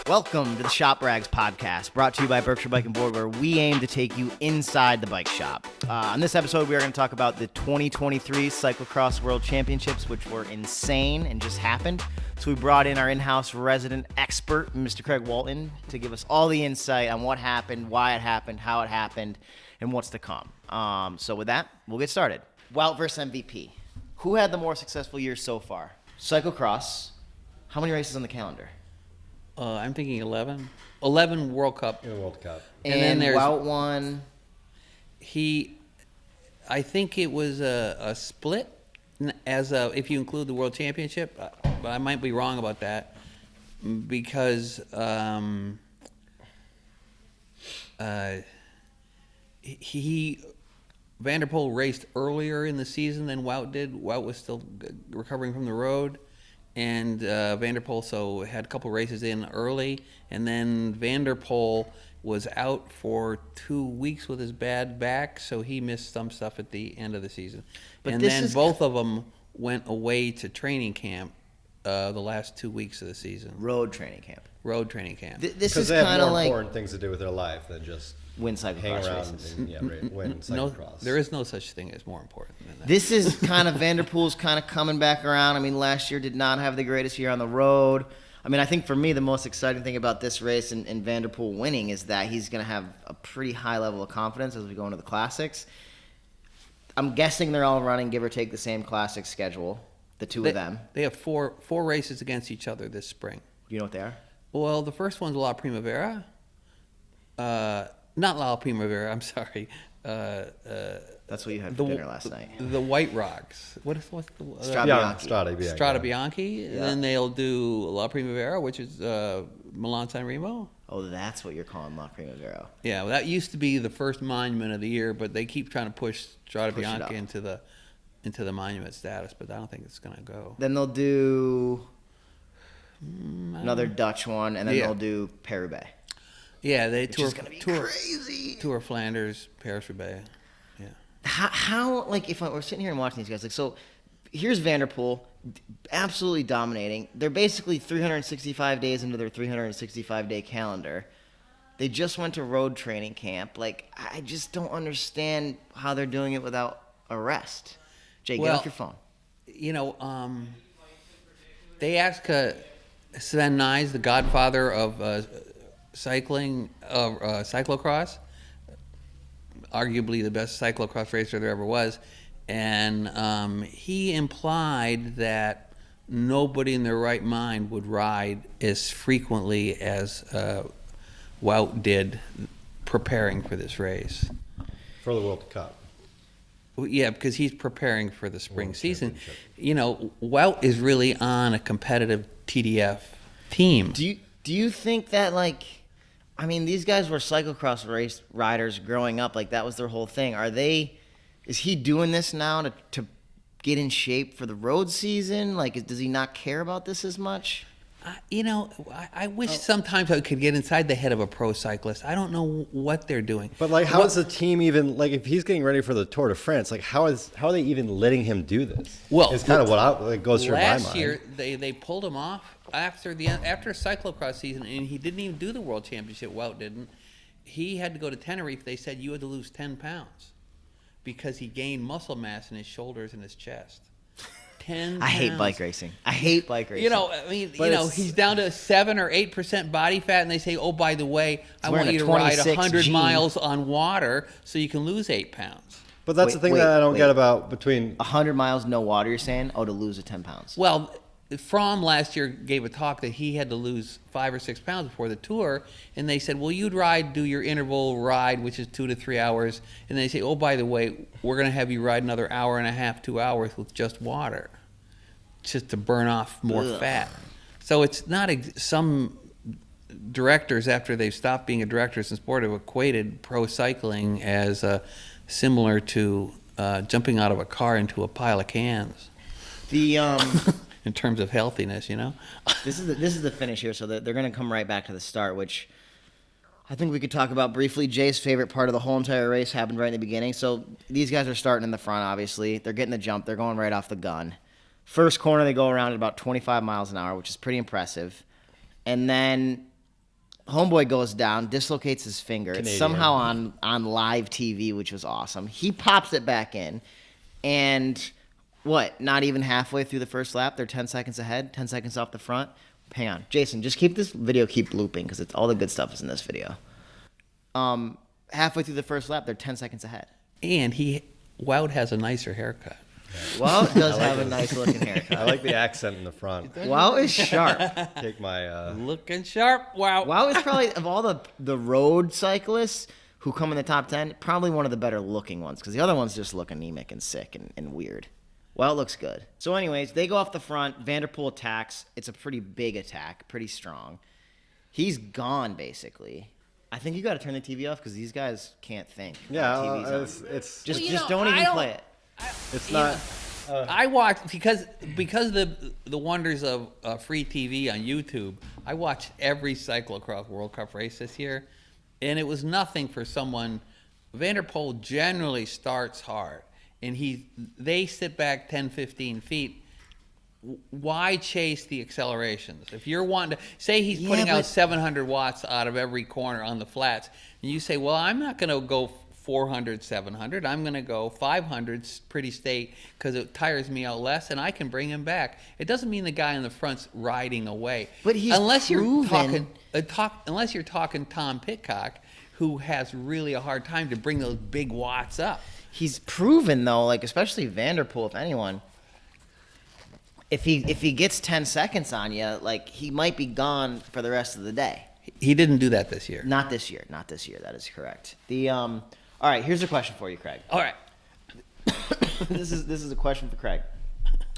Welcome to the Shop Rags podcast, brought to you by Berkshire Bike and Board, where we aim to take you inside the bike shop. On this episode, we are going to talk about the 2023 Cyclocross World Championships, which were insane and just happened. So we brought in our in-house resident expert, Mr. Craig Walton, to give us all the insight on what happened, why it happened, how it happened, and what's to come. So with that, we'll get started. Wout versus MVP. Who had the more successful year so far? Cyclocross. How many races on the calendar? I'm thinking 11. 11 World Cup. In the World Cup. And then there's Wout won. I think it was a split, if you include the World Championship, but I might be wrong about that, because Vander Poel raced earlier in the season than Wout did. Wout was still recovering from the road. And Vander Poel had a couple races in early, and then Vander Poel was out for 2 weeks with his bad back, so he missed some stuff at the end of the season. But then both of them went away to training camp the last 2 weeks of the season. Road training camp. This is kind of like important things to do with their life than just win cyclocross races. Win cyclocross. There is no such thing as more important than that. This is kind of Vander Poel's kind of coming back around. I mean, last year did not have the greatest year on the road. I mean, I think for me, the most exciting thing about this race and Vander Poel winning is that he's going to have a pretty high level of confidence as we go into the classics. I'm guessing they're all running, give or take, the same classic schedule, the two of them. They have four races against each other this spring. You know what they are? Well, the first one's La Primavera. Not La Primavera, I'm sorry. That's what you had for dinner last night. The White Rocks. What's the Strada Bianchi. Yeah. And then they'll do La Primavera, which is Milan San Remo. Oh, that's what you're calling La Primavera. Yeah, well, that used to be the first monument of the year, but they keep trying to push Strada Bianchi into the monument status, but I don't think it's going to go. Then they'll do another Dutch one, and then they'll do Paris Roubaix. Yeah, they tour crazy. Tour Flanders, Paris Roubaix. Yeah. How like if we're sitting here and watching these guys, like, so here's Vander Poel, absolutely dominating. They're basically 365 days into their 365-day calendar. They just went to road training camp. Like, I just don't understand how they're doing it without a rest. Jay, get off your phone. You know, they asked Sven Nys, the godfather of cyclocross, arguably the best cyclocross racer there ever was, and he implied that nobody in their right mind would ride as frequently as Wout did preparing for this race. For the World Cup. Yeah, because he's preparing for the spring season. You know, Wout is really on a competitive TDF team. Do you think that, like, I mean, these guys were cyclocross race riders growing up, like that was their whole thing. Is he doing this now to get in shape for the road season? Like, does he not care about this as much? You know, I wish sometimes I could get inside the head of a pro cyclist. I don't know what they're doing. But like, how is the team even, like, if he's getting ready for the Tour de France, like, how are they even letting him do this? Well, it's kind of what goes through my mind. Last year they pulled him off after cyclocross season, and he didn't even do the World Championship. Wout didn't. He had to go to Tenerife. They said you had to lose 10 pounds because he gained muscle mass in his shoulders and his chest. 10 I hate bike racing. You know, I mean, he's down to 7 or 8% body fat, and they say, oh, by the way, I want you to ride 100 miles on water so you can lose 8 pounds. But that's the thing that I don't get about between 100 miles, no water, you're saying? Oh, to lose 10 pounds. Well, Fromm last year gave a talk that he had to lose 5 or 6 pounds before the tour, and they said, well, you'd do your interval ride, which is 2 to 3 hours, and they say, oh, by the way, we're going to have you ride another hour and a half, 2 hours with just water, just to burn off more fat. So it's not some directors, after they've stopped being a directors in sport, have equated pro cycling as similar to jumping out of a car into a pile of cans. In terms of healthiness, you know. This is the finish here, so they're going to come right back to the start, which I think we could talk about briefly. Jay's favorite part of the whole entire race happened right in the beginning. So these guys are starting in the front, obviously. They're getting the jump. They're going right off the gun. First corner, they go around at about 25 miles an hour, which is pretty impressive. And then Homeboy goes down, dislocates his finger. It's Canadian. somehow on live TV, which was awesome. He pops it back in, and not even halfway through the first lap, they're 10 seconds ahead, 10 seconds off the front. Hang on. Jason, just keep this video looping because all the good stuff is in this video. Halfway through the first lap, they're 10 seconds ahead. And Wout has a nicer haircut. Wout does have a nice looking haircut. I like the accent in the front. Wout is sharp. Take my Looking sharp, Wout. Wout is probably, of all the road cyclists who come in the top 10, probably one of the better looking ones because the other ones just look anemic and sick and weird. Wout looks good. So anyways, they go off the front. Vander Poel attacks. It's a pretty big attack, pretty strong. He's gone, basically. I think you got to turn the TV off because these guys can't think. it's Just don't even play it. it's not. I watched because the wonders of free TV on YouTube. I watched every cyclocross World Cup race this year, and it was nothing for someone. Vander Poel generally starts hard, and they sit back 10, 15 feet. Why chase the accelerations? If you're wanting to say he's putting out 700 watts out of every corner on the flats, and you say, well, I'm not going to go 400, 700. I'm going to go 500 pretty state because it tires me out less, and I can bring him back. It doesn't mean the guy in the front's riding away. But he's unless proven. unless you're talking Tom Pidcock, who has really a hard time to bring those big watts up. He's proven though, like especially Vander Poel, if anyone. If he gets 10 seconds on you, like he might be gone for the rest of the day. He didn't do that this year. Not this year. That is correct. All right, here's a question for you, Craig. All right. This is a question for Craig.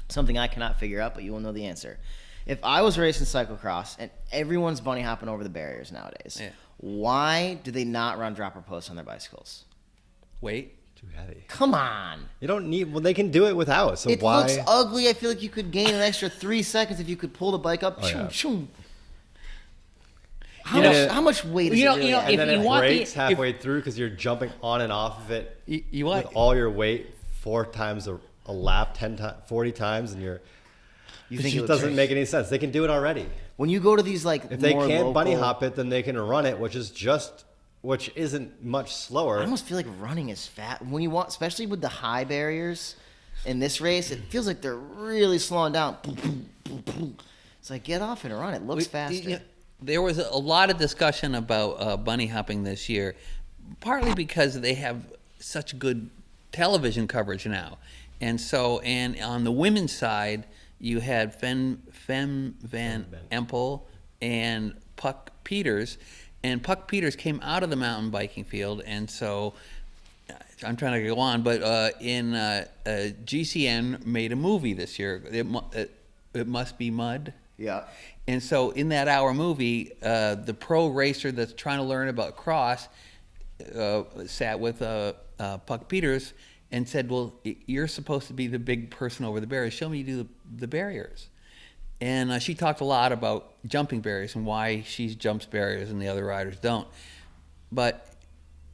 Something I cannot figure out, but you will know the answer. If I was racing cyclocross and everyone's bunny hopping over the barriers nowadays, why do they not run dropper posts on their bicycles? Wait. Too heavy. Come on. You don't need. Well, they can do it without. So It why? looks ugly. I feel like you could gain an extra 3 seconds if you could pull the bike up. How much weight is it really at? And then it breaks the- halfway through because you're jumping on and off of it You with all your weight 4 times a lap, 40 times, and You it think just it doesn't make any sense. They can do it already. When you go to these like If they more can't bunny local- hop it, then they can run it, which isn't much slower. I almost feel like running is fat when you want, especially with the high barriers in this race. It feels like they're really slowing down. It's like get off and run. It looks faster. There was a lot of discussion about bunny hopping this year, partly because they have such good television coverage now, and on the women's side you had Fem Van Empel and Puck Peters. And Puck Peters came out of the mountain biking field, and so I'm trying to go on, but GCN made a movie this year. It Must Be Mud. Yeah. And so in that hour movie, the pro racer that's trying to learn about cross sat with Puck Peters and said, well, you're supposed to be the big person over the barriers. Show me you do the barriers. And she talked a lot about jumping barriers and why she jumps barriers and the other riders don't. But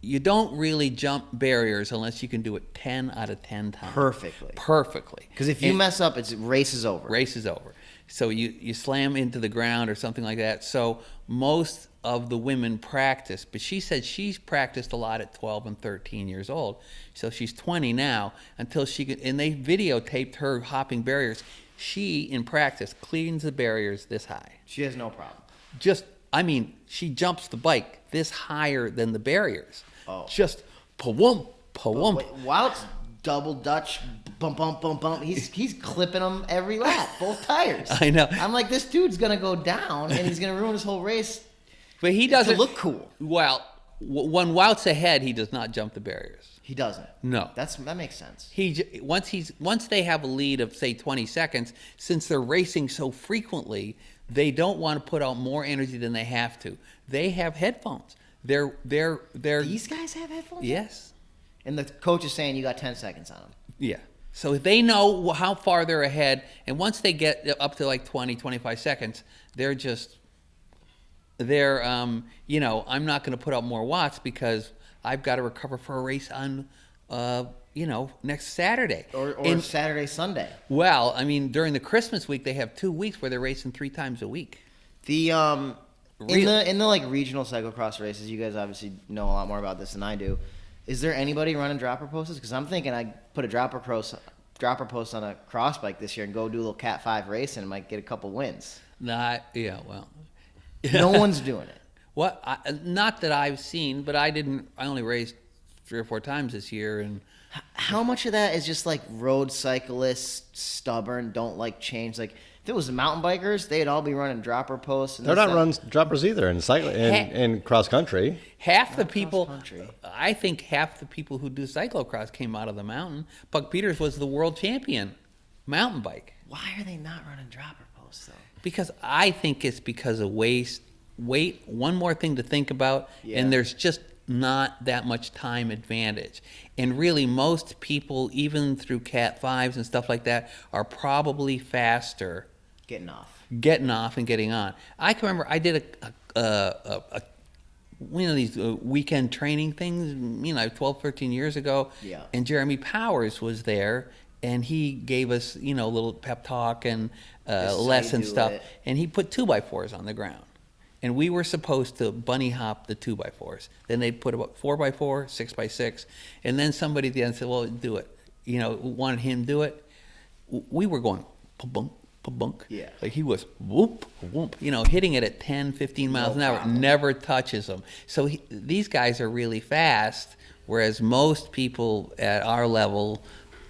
you don't really jump barriers unless you can do it 10 out of 10 times. Perfectly. Because if you mess up, race is over. Race is over. So you slam into the ground or something like that. So most of the women practice, but she said she's practiced a lot at 12 and 13 years old. So she's 20 now until she could, and they videotaped her hopping barriers. She, in practice, cleans the barriers this high. She has no problem. She jumps the bike this higher than the barriers. Oh. Just pa-wump, pa-wump. Wout's double Dutch, bump, bump, bump, bump. He's clipping them every lap, both tires. I know. I'm like, this dude's going to go down, and he's going to ruin his whole race. But he doesn't to look cool. Well, when Wout's ahead, he does not jump the barriers. He doesn't. No. That makes sense. Once they have a lead of say 20 seconds, since they're racing so frequently, they don't want to put out more energy than they have to. They have headphones. They're These guys have headphones? Yes. And the coach is saying you got 10 seconds on them. Yeah. So they know how far they're ahead, and once they get up to like 20, 25 seconds, I'm not going to put out more watts because I've got to recover for a race on, next Saturday. Or Saturday, Sunday. Well, during the Christmas week, they have 2 weeks where they're racing 3 times a week. In the like regional cyclocross races, you guys obviously know a lot more about this than I do. Is there anybody running dropper posts? Because I'm thinking I'd put a dropper post on a cross bike this year and go do a little Cat 5 racing and might get a couple wins. Well. No one's doing it. Not that I've seen, but I only raced 3 or 4 times this year. And how much of that is just like road cyclists, stubborn, don't like change? Like, if it was the mountain bikers, they'd all be running dropper posts. And they're not running droppers either in cross country. I think half the people who do cyclocross came out of the mountain. Puck Peters was the world champion mountain bike. Why are they not running dropper posts though? Because I think it's because of weight. One more thing to think about, and there's just not that much time advantage. And really, most people, even through Cat 5s and stuff like that, are probably faster getting off and getting on. I can remember I did one of these weekend training things, 12, 13 years ago. Yeah. And Jeremy Powers was there, and he gave us, a little pep talk and lesson stuff. And he put 2x4s on the ground. And we were supposed to bunny hop the 2x4s. Then they put about 4x4, 6x6. And then somebody at the end said, well, do it. Wanted him to do it. We were going, pa-bunk, pa-bunk. Yeah. Like he was whoop, whoop, hitting it at 10, 15 miles an hour. Problem. Never touches them. So these guys are really fast, whereas most people at our level.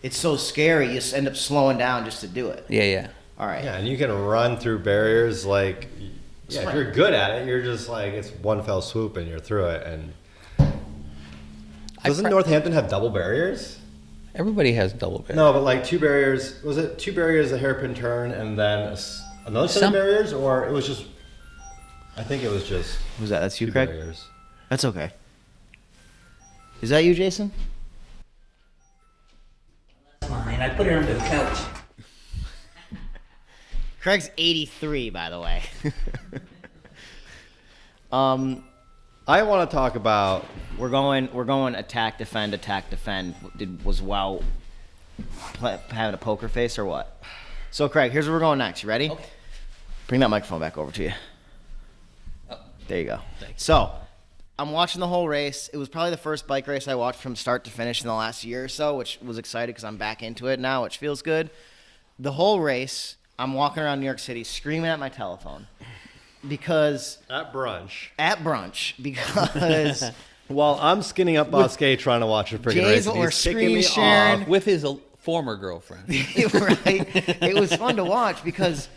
It's so scary, you just end up slowing down just to do it. Yeah. All right. Yeah, and you can run through barriers like... Yeah, if you're good at it, you're just like, it's one fell swoop and you're through it. And doesn't Northampton have double barriers? Everybody has double barriers. No, but like 2 barriers. Was it 2 barriers, a hairpin turn, and then another set of barriers? Or it was just, I think it was just. Who's that? That's you, 2 Craig? barriers. That's okay. Is that you, Jason? That's mine. I put it under the couch. Craig's 83, by the way. I want to talk about. We're going attack, defend. Was Wout having a poker face or what? So, Craig, here's where we're going next. You ready? Okay. Bring that microphone back over to you. Oh. There you go. Thanks. So, I'm watching the whole race. It was probably the first bike race I watched from start to finish in the last year or so, which was exciting because I'm back into it now, which feels good. The whole race, I'm walking around New York City screaming at my telephone because... At brunch. Because... While I'm skinning up Bosque trying to watch a freaking race, and he's kicking me off. With his former girlfriend. Right? It was fun to watch because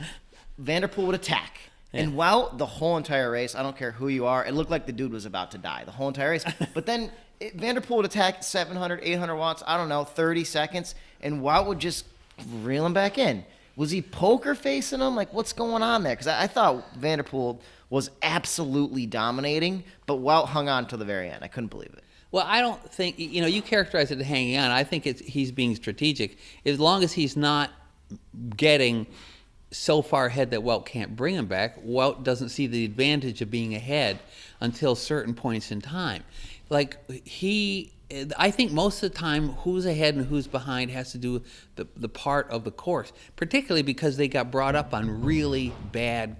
Vander Poel would attack. Yeah. And Wout, the whole entire race, I don't care who you are, it looked like the dude was about to die the whole entire race. But then Vander Poel would attack 700, 800 watts, I don't know, 30 seconds, and Wout would just reel him back in. Was he poker facing him? Like, what's going on there? Because I thought Vander Poel was absolutely dominating, but Wout hung on to the very end. I couldn't believe it. Well, I don't think, you characterize it as hanging on. I think he's being strategic. As long as he's not getting so far ahead that Wout can't bring him back, Wout doesn't see the advantage of being ahead until certain points in time. Like, I think most of the time who's ahead and who's behind has to do with the part of the course, particularly because they got brought up on really bad,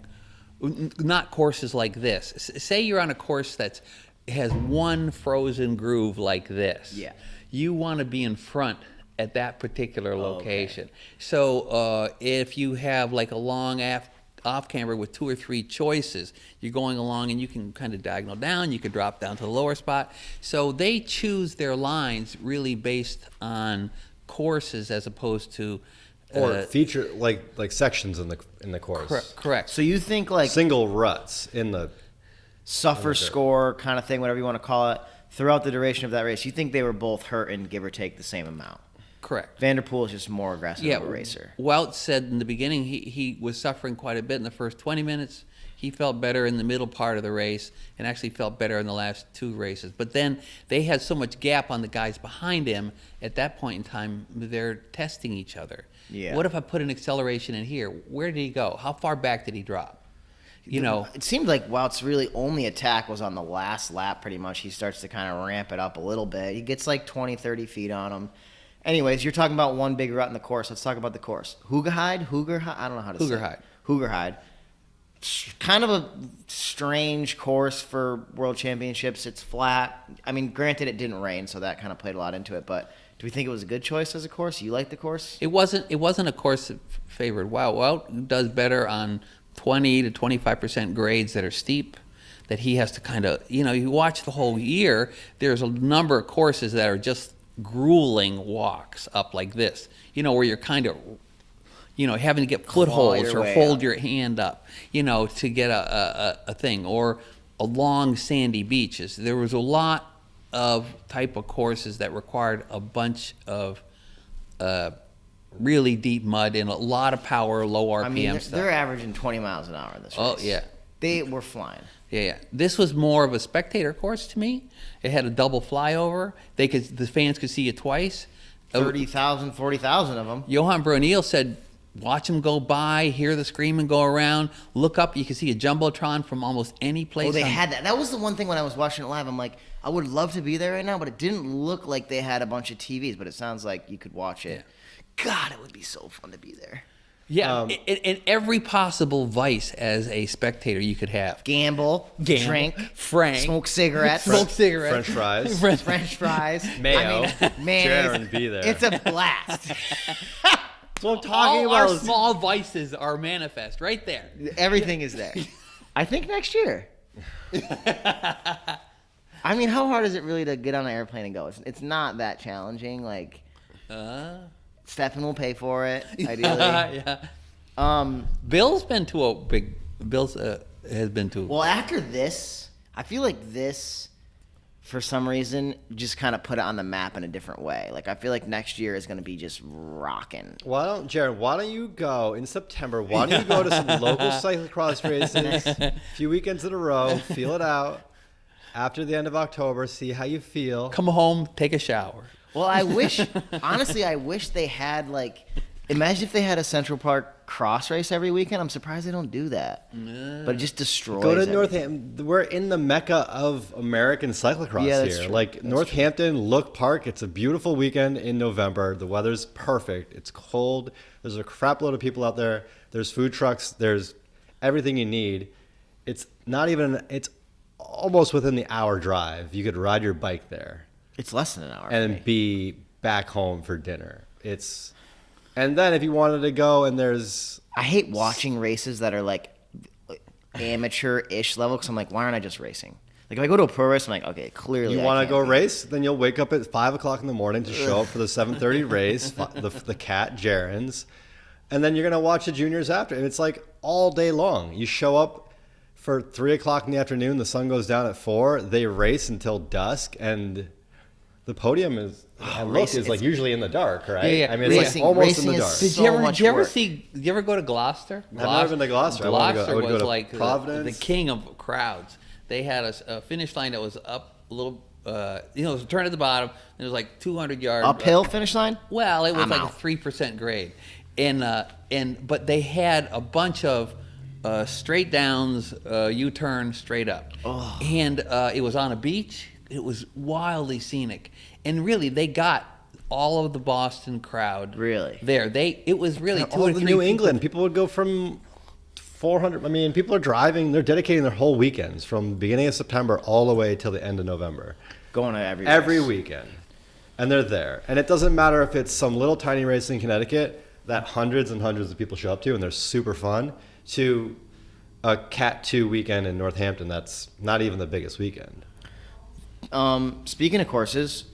not courses like this. Say you're on a course that has one frozen groove like this. Yeah. You want to be in front at that particular location. Okay. So if you have like a long off-camber with 2 or 3 choices, you're going along and you can kind of diagonal down, you could drop down to the lower spot. So they choose their lines really based on courses as opposed to or feature like sections in the course. Correct. So you think like single ruts in the suffer score kind of thing, whatever you want to call it, throughout the duration of that race, you think they were both hurting, give or take the same amount? Correct. Vander Poel is just more aggressive of a racer. Wout said in the beginning he was suffering quite a bit in the first 20 minutes. He felt better in the middle part of the race and actually felt better in the last 2 races. But then they had so much gap on the guys behind him, at that point in time, they're testing each other. Yeah. What if I put an acceleration in here? Where did he go? How far back did he drop? It seemed like Wout's really only attack was on the last lap pretty much. He starts to kind of ramp it up a little bit. He gets like 20, 30 feet on him. Anyways, you're talking about one big rut in the course. Let's talk about the course. Hoogerheide? I don't know how to say it. Hoogerheide. kind of a strange course for World Championships. It's flat. I mean, granted, it didn't rain, so that kind of played a lot into it. But do we think it was a good choice as a course? You like the course? It wasn't a course that favored Wout. Wout does better on 20 to 25% grades that are steep, that he has to kind of, you watch the whole year, there's a number of courses that are just grueling walks up like this, where you're kind of, having to get footholds or hold your hand up, to get a thing, or along sandy beaches. There was a lot of type of courses that required a bunch of really deep mud and a lot of power, low RPM I mean, stuff. they're averaging 20 miles an hour in this race. Oh, yeah. They were flying. Yeah. This was more of a spectator course to me. It had a double flyover. The fans could see you twice. 30,000, 40,000 of them. Johan Bruneel said, watch them go by, hear the screaming go around, look up, you can see a Jumbotron from almost any place. Oh, they had that. That was the one thing when I was watching it live. I'm like, I would love to be there right now, but it didn't look like they had a bunch of TVs, but it sounds like you could watch it. Yeah. God, it would be so fun to be there. Yeah, in every possible vice as a spectator you could have. Gamble, drink, smoke cigarettes. French fries. French fries. Mayo. Mayonnaise. Jaron, be there. It's a blast. That's what I'm talking All about. our small vices are manifest right there. Everything is there. I think next year. I mean, how hard is it really to get on an airplane and go? It's not that challenging. Like, Stefan will pay for it, ideally. Yeah. Bill's been to a big. Bill's has been to. Well, after this, I feel like this, for some reason, just kind of put it on the map in a different way. Like, I feel like next year is going to be just rocking. Jared, why don't you go in September? Why don't you go to some local cyclocross races, a few weekends in a row, feel it out. After the end of October, see how you feel. Come home, take a shower. Well, honestly, I wish they had, like, imagine if they had a Central Park cross race every weekend. I'm surprised they don't do that. But it just destroys Go to everything. Northampton. We're in the mecca of American cyclocross that's here. true. Like That's Northampton, Look Park. It's a beautiful weekend in November. The weather's perfect. It's cold. There's a crap load of people out there. There's food trucks. There's everything you need. It's almost within the hour drive. You could ride your bike there. It's less than an hour. And be back home for dinner. And then if you wanted to go and I hate watching races that are like amateur-ish level because I'm like, why aren't I just racing? Like if I go to a pro race, I'm like, okay, clearly you want to go race, then you'll wake up at 5 o'clock in the morning to show up for the 7:30 race, the cat Jaren's, and then you're gonna watch the juniors after, and it's like all day long. You show up for 3 o'clock in the afternoon, the sun goes down at 4. They race until dusk, and the podium is like usually in the dark, right? Yeah. I mean, it's like almost in the dark. Did you ever go to Gloucester? I've never been to Gloucester. Gloucester I would go was to like Providence. the king of crowds. They had a finish line that was up a little, it was a turn at the bottom. And it was like 200 yards. Uphill finish line? Well, it was like out. a 3% grade. But they had a bunch of straight downs, U-turn, straight up. Oh. And it was on a beach. It was wildly scenic. And really, they got all of the Boston crowd Really? there. It was really all or the three New people. England. People would go from 400. I mean, people are driving. They're dedicating their whole weekends from the beginning of September all the way till the end of November. Going to Every race. weekend. And they're there. And it doesn't matter if it's some little tiny race in Connecticut that hundreds and hundreds of people show up to and they're super fun, to a Cat 2 weekend in Northampton that's not even the biggest weekend. Speaking of courses,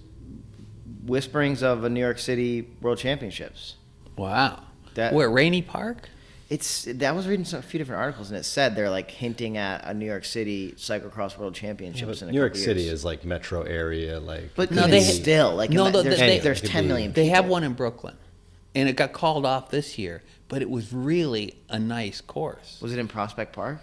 whisperings of a New York City World Championships. Wow. Where, Rainy Park? I was reading a few different articles, and it said they're like hinting at a New York City Cyclocross World Championships in a New York couple City years. is like metro area, like. But No, even they- still, like, No, there's could 10 be- million. They have people. one in Brooklyn, and it got called off this year, but it was really a nice course. Was it in Prospect Park?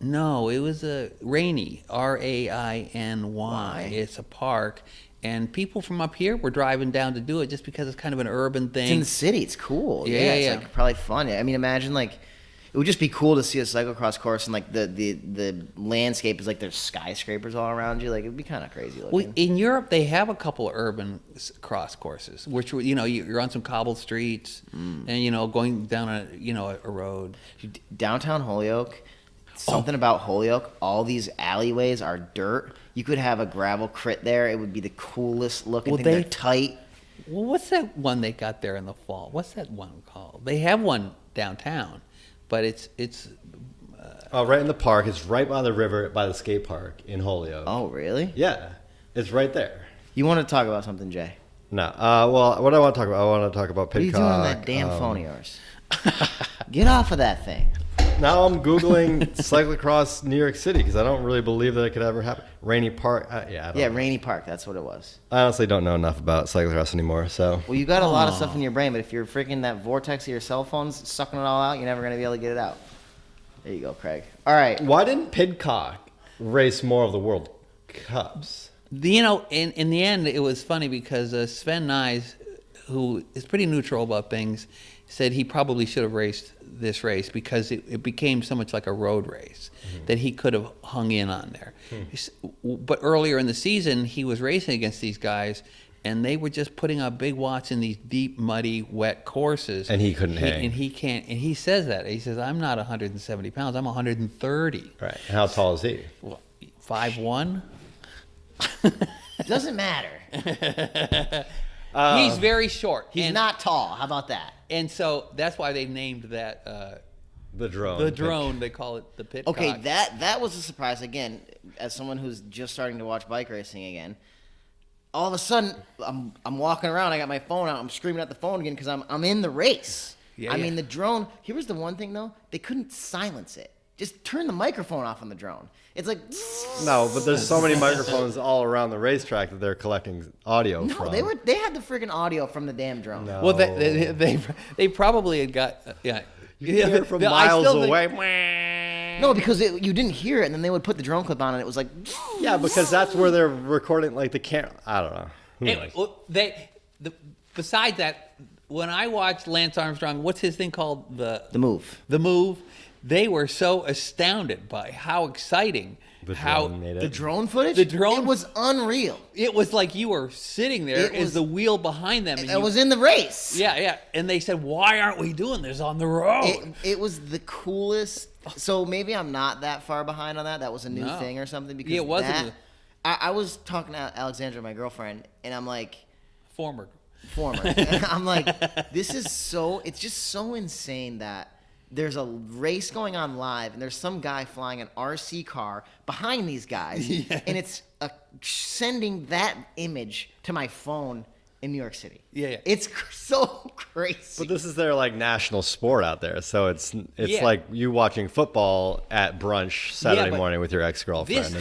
No, it was a Rainy, Rainy. Why? It's a park, and people from up here were driving down to do it just because it's kind of an urban It's in thing. the city. It's cool. Yeah, It's yeah. like probably fun. I mean, imagine like it would just be cool to see a cyclocross course and like the landscape is like there's skyscrapers all around you. Like it'd be kind of crazy looking. Well, in Europe, they have a couple of urban cross courses, which you're on some cobbled streets, and going down a road. Downtown Holyoke something about Holyoke. All these alleyways are dirt. You could have a gravel crit there. It would be the coolest looking thing. They're tight. Well, what's that one they got there in the fall? What's that one called? They have one downtown, but it's right in the park. It's right by the river, by the skate park in Holyoke. Oh, really? Yeah, it's right there. You want to talk about something, Jay? No. Well, what I want to talk about, I want to talk about Pidcock. What are you doing on that damn phone of yours? Get off of that thing. Now I'm Googling cyclocross New York City because I don't really believe that it could ever happen. Rainy Park. I don't know. Rainy Park. That's what it was. I honestly don't know enough about cyclocross anymore. So. Well, you got a lot of stuff in your brain, but if you're freaking that vortex of your cell phone's sucking it all out, you're never going to be able to get it out. There you go, Craig. All right. Why didn't Pidcock race more of the World Cups? In the end, it was funny because Sven Nys, who is pretty neutral about things, said he probably should have raced this race because it became so much like a road race that he could have hung in on there. But earlier in the season, he was racing against these guys, and they were just putting up big watts in these deep, muddy, wet courses. And he couldn't hang. And he can't. And he says that. He says, I'm not 170 pounds. I'm 130. Right. And how tall is he? Well, 5'1". Doesn't matter. He's very short. He's not tall. How about that? And so that's why they named that the drone. The drone. They call it the Pidcock. Okay, that was a surprise. Again, as someone who's just starting to watch bike racing again, all of a sudden I'm walking around. I got my phone out. I'm screaming at the phone again because I'm in the race. I mean, the drone. Here was the one thing though. They couldn't silence it. Just turn the microphone off on the drone. It's like no, but there's so many microphones all around the racetrack that they're collecting audio from. No, they had the freaking audio from the damn drone. No. Well, they probably had got You can hear it from miles away. No, because you didn't hear it, and then they would put the drone clip on, and it was like yeah, because that's where they're recording like the camera. I don't know. Who knows? Besides that, when I watched Lance Armstrong, what's his thing called? The move. The move. They were so astounded by how exciting the drone made it. The drone footage. The drone, it was unreal. It was like you were sitting there as the wheel behind them. And it was in the race. Yeah. And they said, "Why aren't we doing this on the road?" It was the coolest. So maybe I'm not that far behind on that. That was a new thing or something. Because it wasn't. I was talking to Alexandra, my girlfriend, and I'm like, former. And I'm like, this is so. It's just so insane that there's a race going on live, and there's some guy flying an RC car behind these guys, and it's sending that image to my phone in New York City. Yeah. It's so crazy. But this is their like national sport out there, so it's like you watching football at brunch Saturday morning with your ex-girlfriend.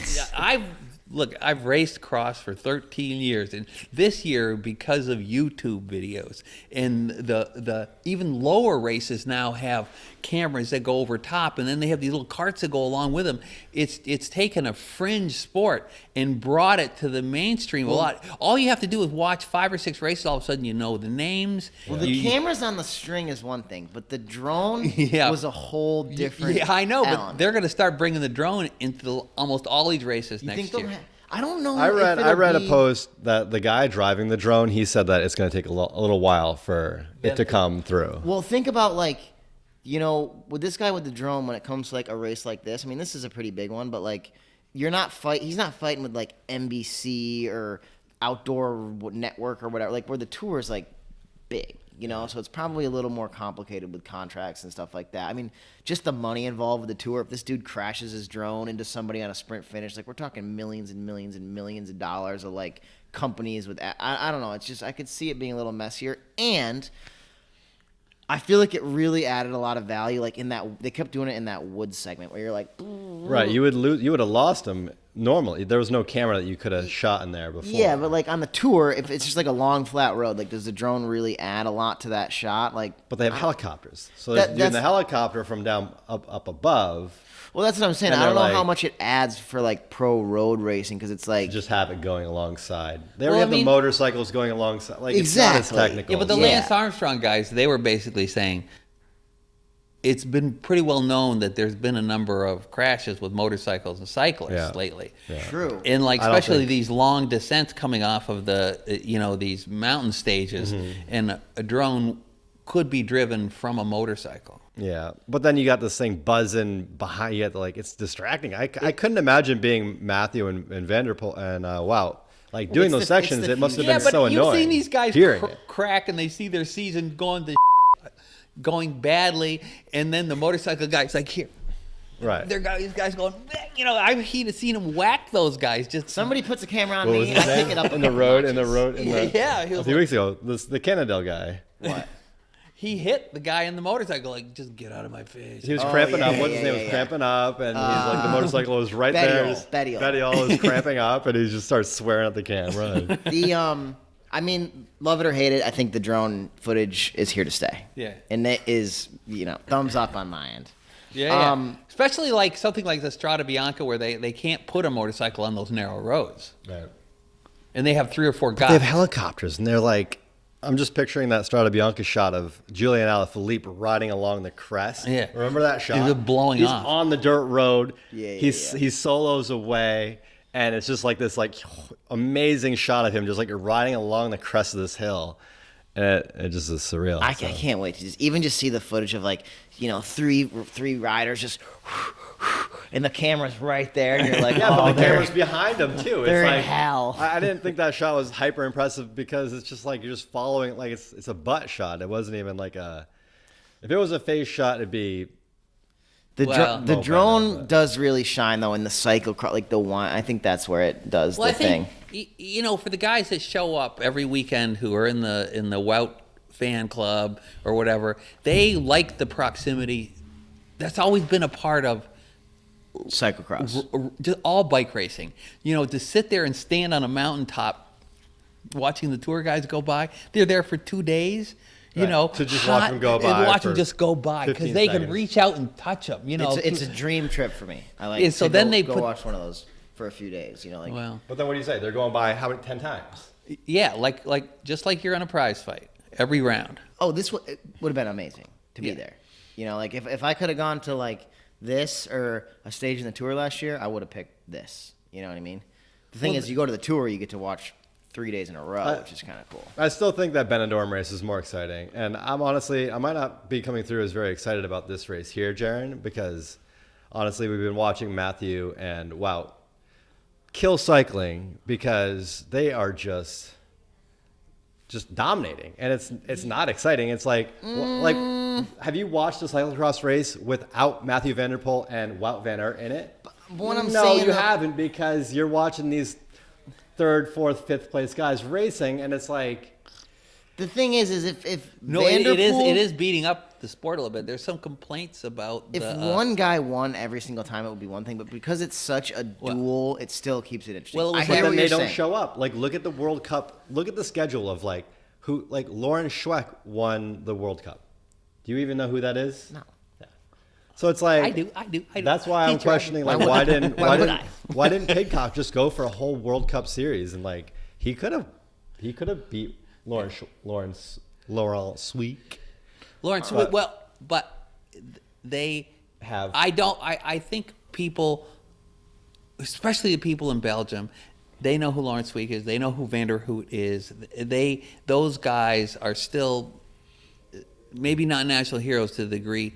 I've raced cross for 13 years, and this year, because of YouTube videos, and the even lower races now have cameras that go over top, and then they have these little carts that go along with them. It's taken a fringe sport and brought it to the mainstream a lot. All you have to do is watch 5 or 6 races, all of a sudden you know the names. Well, the cameras on the string is one thing, but the drone was a whole different Yeah, I know, element. but they're going to start bringing the drone into almost all these races next year. I don't know. I read a post that the guy driving the drone, he said that it's going to take a little while for it to come through. Well, think about with this guy with the drone when it comes to like a race like this. I mean, this is a pretty big one, but like he's not fighting with like NBC or Outdoor Network or whatever, like where the tour is like big. So it's probably a little more complicated with contracts and stuff like that. I mean, just the money involved with the tour. If this dude crashes his drone into somebody on a sprint finish, like we're talking millions and millions and millions of dollars of like companies with. I don't know. It's just I could see it being a little messier, and I feel like it really added a lot of value. Like in that, they kept doing it in that woods segment where you're like, right? You would have lost him. Normally, there was no camera that you could have shot in there before. Yeah, but like on the tour, if it's just like a long flat road, like does the drone really add a lot to that shot? Like, but they have helicopters, so they're doing the helicopter from down up above. Well, that's what I'm saying. I don't know how much it adds for like pro road racing because it's like just have it going alongside. They already have the motorcycles going alongside. Like exactly. It's not as technical. Yeah, but the Lance Armstrong guys, they were basically saying it's been pretty well known that there's been a number of crashes with motorcycles and cyclists lately. Yeah. True. And like especially these long descents coming off of the these mountain stages, and a drone could be driven from a motorcycle. Yeah, but then you got this thing buzzing behind you. It's distracting. I couldn't imagine being Matthew and Vander Poel and Wout. Like doing those sections, it must have been so annoying. You've seen these guys hearing crack and they see their season going badly, and then the motorcycle guy's like, here. Right. These guys going, I've seen him whack those guys. Just Somebody puts a camera on What me was and his I name? pick it up in the road. Yeah, he A was few weeks ago, the Canadell guy. What? he hit the guy in the motorcycle, like, just get out of my face. He was cramping yeah, up. yeah, What's his name? Was cramping up, and he's like, the motorcycle was right there. Bettiol is cramping up, and he just starts swearing at the camera. I mean, love it or hate it, I think the drone footage is here to stay. Yeah. And it is, thumbs up on my end. Yeah. Especially like something like the Strada Bianca where they can't put a motorcycle on those narrow roads. Right. And they have 3 or 4 guys. They have helicopters, and they're like, I'm just picturing that Strada Bianca shot of Julian Alaphilippe riding along the crest. Yeah. Remember that shot? He's blowing He's off. on the dirt road. Yeah, He solos away, and it's just like this amazing shot of him just like riding along the crest of this hill. And it just is surreal. I can't wait to just see the footage of three riders just and the camera's right there and you're like, but the camera's behind them too. They're it's in like, hell. I didn't think that shot was hyper impressive because it's just like you're just following, like it's a butt shot. It wasn't even like if it was a face shot, it'd be. The drone does really shine though in the cyclocross, like the one. I think that's where it does the thing. For the guys that show up every weekend who are in the Wout fan club or whatever, they like the proximity. That's always been a part of cyclocross, just all bike racing. To sit there and stand on a mountaintop, watching the tour guys go by. They're there for 2 days. To just watch them go by. And watch them just go by because they can reach out and touch them. It's a dream trip for me. I like. So to then go watch one of those for a few days. Well, but then what do you say? They're going by how many 10 times? Yeah, like just like you're on a prize fight every round. Oh, this would have been amazing to be there. If I could have gone to this or a stage in the tour last year, I would have picked this. You know what I mean? The thing is, you go to the tour, you get to watch 3 days in a row, which is kind of cool. I still think that Benidorm race is more exciting. And I might not be coming through as very excited about this race here, Jaron, because honestly, we've been watching Matthew and Wout kill cycling because they are just dominating. And it's not exciting. It's like have you watched a cyclocross race without Mathieu van der Poel and Wout Van Aert in it? No, you haven't, because you're watching these 3rd, 4th, 5th place guys racing, and it's like the thing is if no, it is beating up the sport a little bit. There's some complaints about if one guy won every single time, it would be one thing, but because it's such a duel, it still keeps it interesting. Well, I but hear then what they you're don't saying. show up. Look at the World Cup. Look at the schedule of who Lauren Schweck won the World Cup. Do you even know who that is? No. So it's like I do. That's why I'm questioning why didn't Pidcock just go for a whole World Cup series, and he could have beat Lawrence Sweek. Lawrence, but they have. I think people, especially the people in Belgium, they know who Lawrence Sweek is. They know who Vander Hoot is. Those guys are still maybe not national heroes to the degree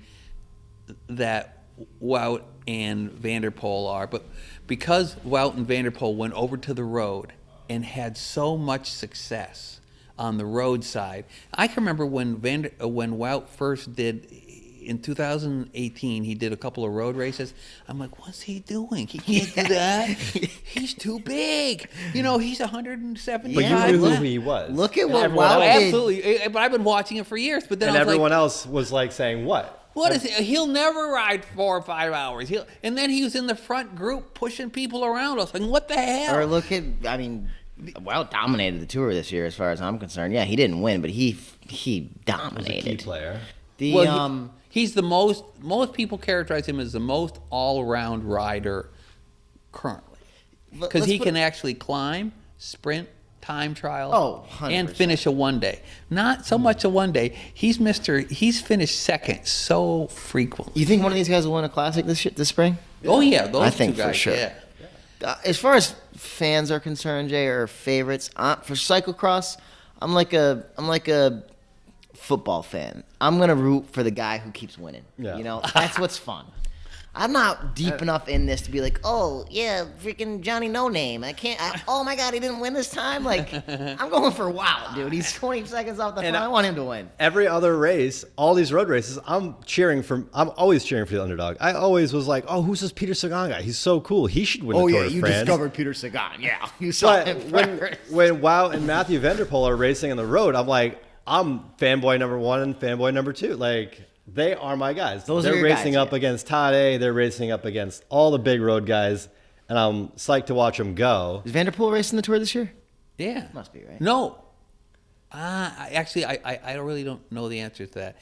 that Wout and Vander Poel are, but because Wout and Vander Poel went over to the road and had so much success on the road side. I can remember when Wout first did in 2018, he did a couple of road races. I'm like, what's he doing? He can't do that. He's too big. He's 175. But you knew who he was. Look at what Wow, Wout did. absolutely. But I've been watching it for years. But then And I was everyone like, else was saying what? what is it? He'll never ride 4 or 5 hours. And then he was in the front group pushing people around. I was like, what the hell? Or Wout dominated the tour this year, as far as I'm concerned. Yeah, he didn't win, but he dominated. He was a key player. He's the most people characterize him as the most all-around rider currently. Because he can actually climb, sprint, time trial, 100%. and finish a one-day. Not so much a one-day. He's finished second so frequently. You think one of these guys will win a classic this spring? Oh, yeah. Those I think two guys, for sure. yeah. As far as fans are concerned, Jay, or favorites, for cyclocross, I'm like a football fan, I'm going to root for the guy who keeps winning. Yeah. You know, that's what's fun. I'm not deep enough in this to be like, oh, yeah, freaking Johnny No Name. Oh, my God, he didn't win this time? Like, I'm going for Wout, dude. He's 20 seconds off the front. I want him to win. Every other race, all these road races, I'm always cheering for the underdog. I always was like, oh, who's this Peter Sagan guy? He's so cool. He should win the Tour of France. Discovered Peter Sagan. Yeah, you saw him first. When Wout and Matthew Vander Poel are racing on the road, I'm like, I'm fanboy number 1 and fanboy number 2. Like, they are my guys. They're racing up against Tade. They're racing up against all the big road guys, and I'm psyched to watch them go. Is Vander Poel racing the Tour this year? Yeah. Must be, right? No. I really don't know the answer to that.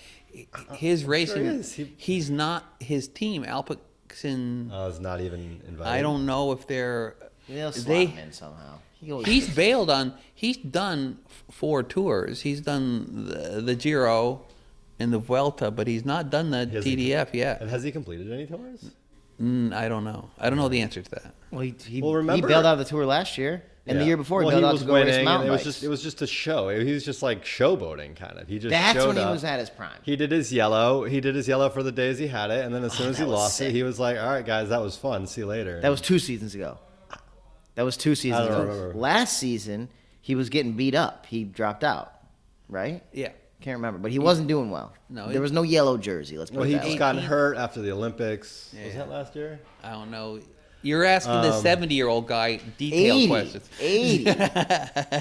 His racing, he's not, his team, Alpecin. Is not even invited. I don't know if they're. They'll slot him in somehow. He's bailed on. He's done 4 tours. He's done the Giro and the Vuelta, but he's not done the TDF yet. And has he completed any tours? I don't know. I don't know the answer to that. Well, he remember, bailed out of the Tour last year, and the year before he bailed out to go race mountain bikes. It was just a show. He was just like showboating, kind of. That's when he was at his prime. He did his yellow. He did his yellow for the days he had it, and then as soon as he lost it, he was like, "All right, guys, that was fun. See you later." That was 2 seasons ago. I don't remember. Last season, he was getting beat up. He dropped out, right? Yeah. Can't remember, but he wasn't doing well. No, there was no yellow jersey. Let's put it that way. He just got hurt after the Olympics. Yeah. Was that last year? I don't know. You're asking the 70-year-old guy detailed questions. 80.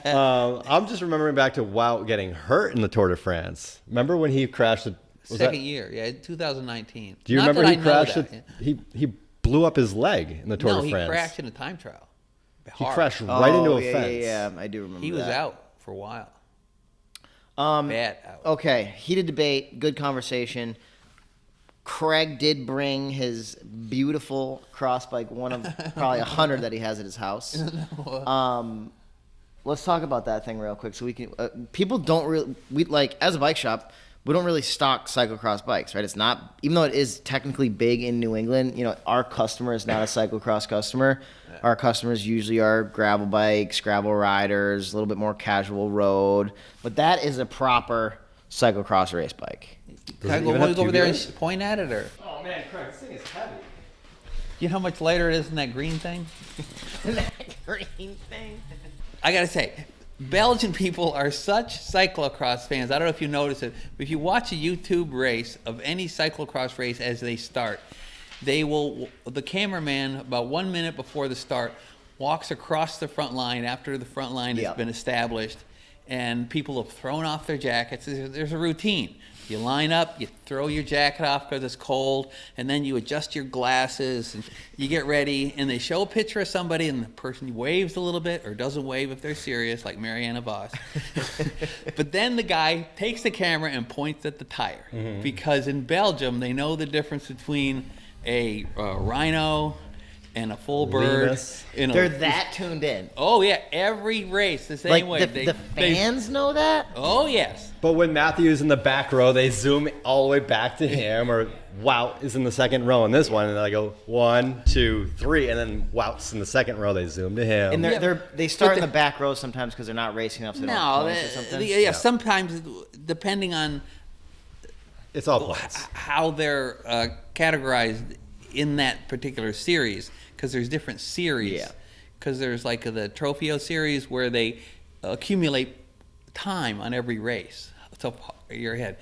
I'm just remembering back to Wout getting hurt in the Tour de France. Remember when he crashed? Second year, yeah, 2019. Do you remember he crashed? He blew up his leg in the Tour de France. No, he crashed in a time trial. He crashed right into a fence. Yeah, I do remember. He was out for a while. Bad out. Okay, heated debate, good conversation. Craig did bring his beautiful cross bike, one of probably 100 that he has at his house. Let's talk about that thing real quick, so we can. People don't really as a bike shop. We don't really stock cyclocross bikes, right? It's not, even though it is technically big in New England. You know, our customer is not a cyclocross customer. Yeah. Our customers usually are gravel bikes, gravel riders, a little bit more casual road. But that is a proper cyclocross race bike. Can I go over there and point at it, or? Oh man, Craig, this thing is heavy. You know how much lighter it is than that green thing? That green thing. I gotta say, Belgian people are such cyclocross fans. I don't know if you notice it, but if you watch a YouTube race of any cyclocross race as they start, the cameraman, about 1 minute before the start, walks across the front line after the front line has been established, and people have thrown off their jackets. There's a routine. You line up, you throw your jacket off because it's cold, and then you adjust your glasses, and you get ready, and they show a picture of somebody, and the person waves a little bit, or doesn't wave if they're serious, like Marianne Vos. But then the guy takes the camera and points at the tire, because in Belgium, they know the difference between a rhino and a full bird. They're that tuned in. Oh, yeah, every race the same way. The fans know that? Oh, yes. But when Matthew's in the back row, they zoom all the way back to him, or Wout is in the second row in this one, and they go 1, 2, 3, and then Wout's in the second row, they zoom to him. And they start in the back row sometimes because they're not racing enough, so they don't points or something? Sometimes, depending on it's all points. How they're categorized in that particular series, because there's different series. Because there's like the Trofeo series where they accumulate time on every race, so you're ahead.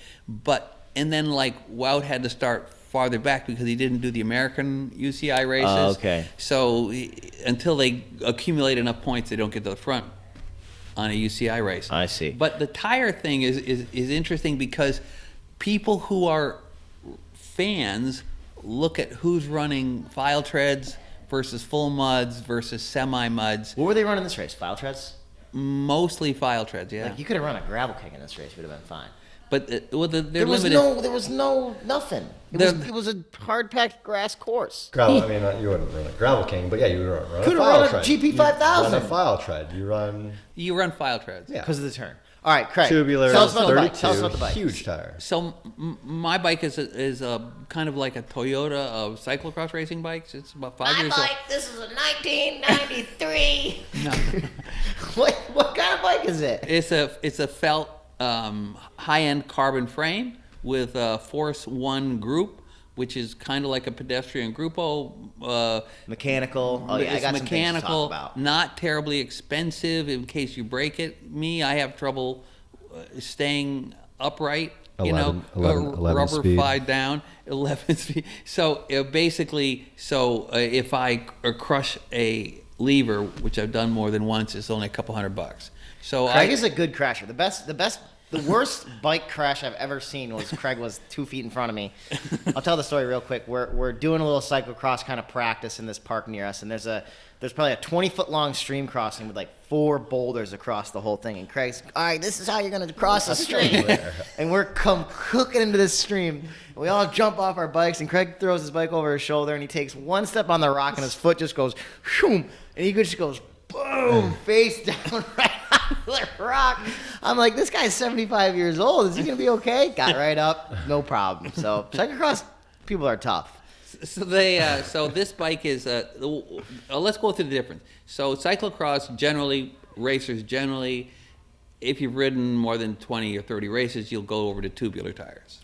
And then like Wout had to start farther back because he didn't do the American UCI races. Okay. So until they accumulate enough points, they don't get to the front on a UCI race. I see. But the tire thing is interesting because people who are fans look at who's running file treads versus full muds versus semi muds. What were they running this race? File treads? Mostly file treads, yeah. Like you could have run a gravel king in this race, would have been fine. But there was nothing. It was a hard packed grass course. Gravel. I mean, you wouldn't run a gravel king, but yeah, you would run could a file have tread. run a GP 5000. You run a file tread. You run file treads. Yeah, because of the turn. All right, Craig. Tubular. Tell us about the bike. 32, Tell us about the bike. Huge tire. So my bike is a kind of like a Toyota of cyclocross racing bikes. It's about 5 years old. This is a 1993. No. What kind of bike is it? It's a felt high-end carbon frame with a Force 1 group, which is kind of like a pedestrian Grupo. Mechanical. Oh, yeah, I It's got some things to mechanical, talk about. not terribly expensive in case you break it. Me, I have trouble staying upright. 11 rubber speed. fied down, 11 speed. So basically, if I crush a lever, which I've done more than once, it's only a couple $100. So Craig is a good crasher. The worst bike crash I've ever seen was Craig was 2 feet in front of me. I'll tell the story real quick. We're doing a little cyclocross kind of practice in this park near us, and there's probably a 20-foot long stream crossing with like 4 boulders across the whole thing. And Craig's, all right, this is how you're gonna cross the stream. And we're cooking into this stream. And we all jump off our bikes, and Craig throws his bike over his shoulder, and he takes one step on the rock, and his foot just goes, shoom, and he just goes, boom, face down right on the rock. I'm like, this guy's 75 years old. Is he going to be okay? Got right up. No problem. So cyclocross people are tough. So this bike is, let's go through the difference. So cyclocross racers generally, if you've ridden more than 20 or 30 races, you'll go over to tubular tires.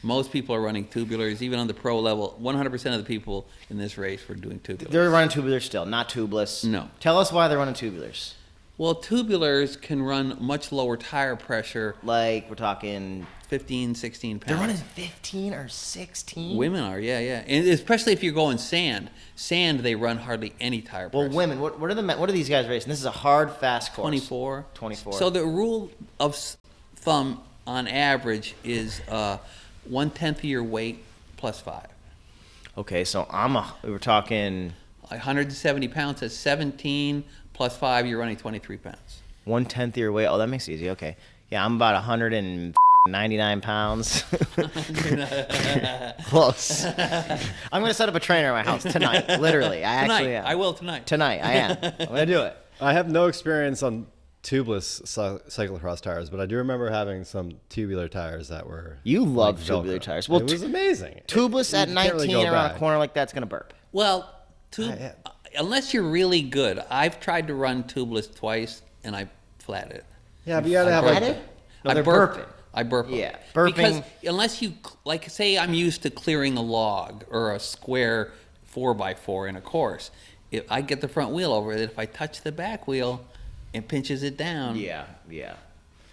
Most people are running tubulars, even on the pro level. 100% of the people in this race were doing tubulars. They're running tubulars still, not tubeless. No. Tell us why they're running tubulars. Well, tubulars can run much lower tire pressure. Like, we're talking 15, 16 pounds. They're running 15 or 16? Women are, yeah. And especially if you're going sand. Sand, they run hardly any tire pressure. Well, women, what are these guys racing? This is a hard, fast course. 24. 24. So the rule of thumb on average is 1/10 of your weight plus 5. Okay, so we were talking 170 pounds at 17 plus 5, you're running 23 pounds. 1/10 of your weight. Oh, that makes it easy. Okay. Yeah, I'm about 199 pounds. Close. I'm going to set up a trainer at my house tonight. Literally. Tonight. Am. I will tonight. Tonight, I am. I'm going to do it. I have no experience on tubeless cyclocross tires, but I do remember having some tubular tires that were. You love like tubular Velcro. tires. Well, it was amazing. Tubeless at You can't 19 really go around back. a corner like that's going to burp. Well, Yeah. unless you're really good. I've tried to run tubeless twice, and I flatted it. Yeah, but you gotta have Flatted? like. No, I they're burp. burping. I burp. Yeah, burping. Because unless you, like, say I'm used to clearing a log or a square 4x4 in a course, if I get the front wheel over it, if I touch the back wheel, it pinches it down. Yeah.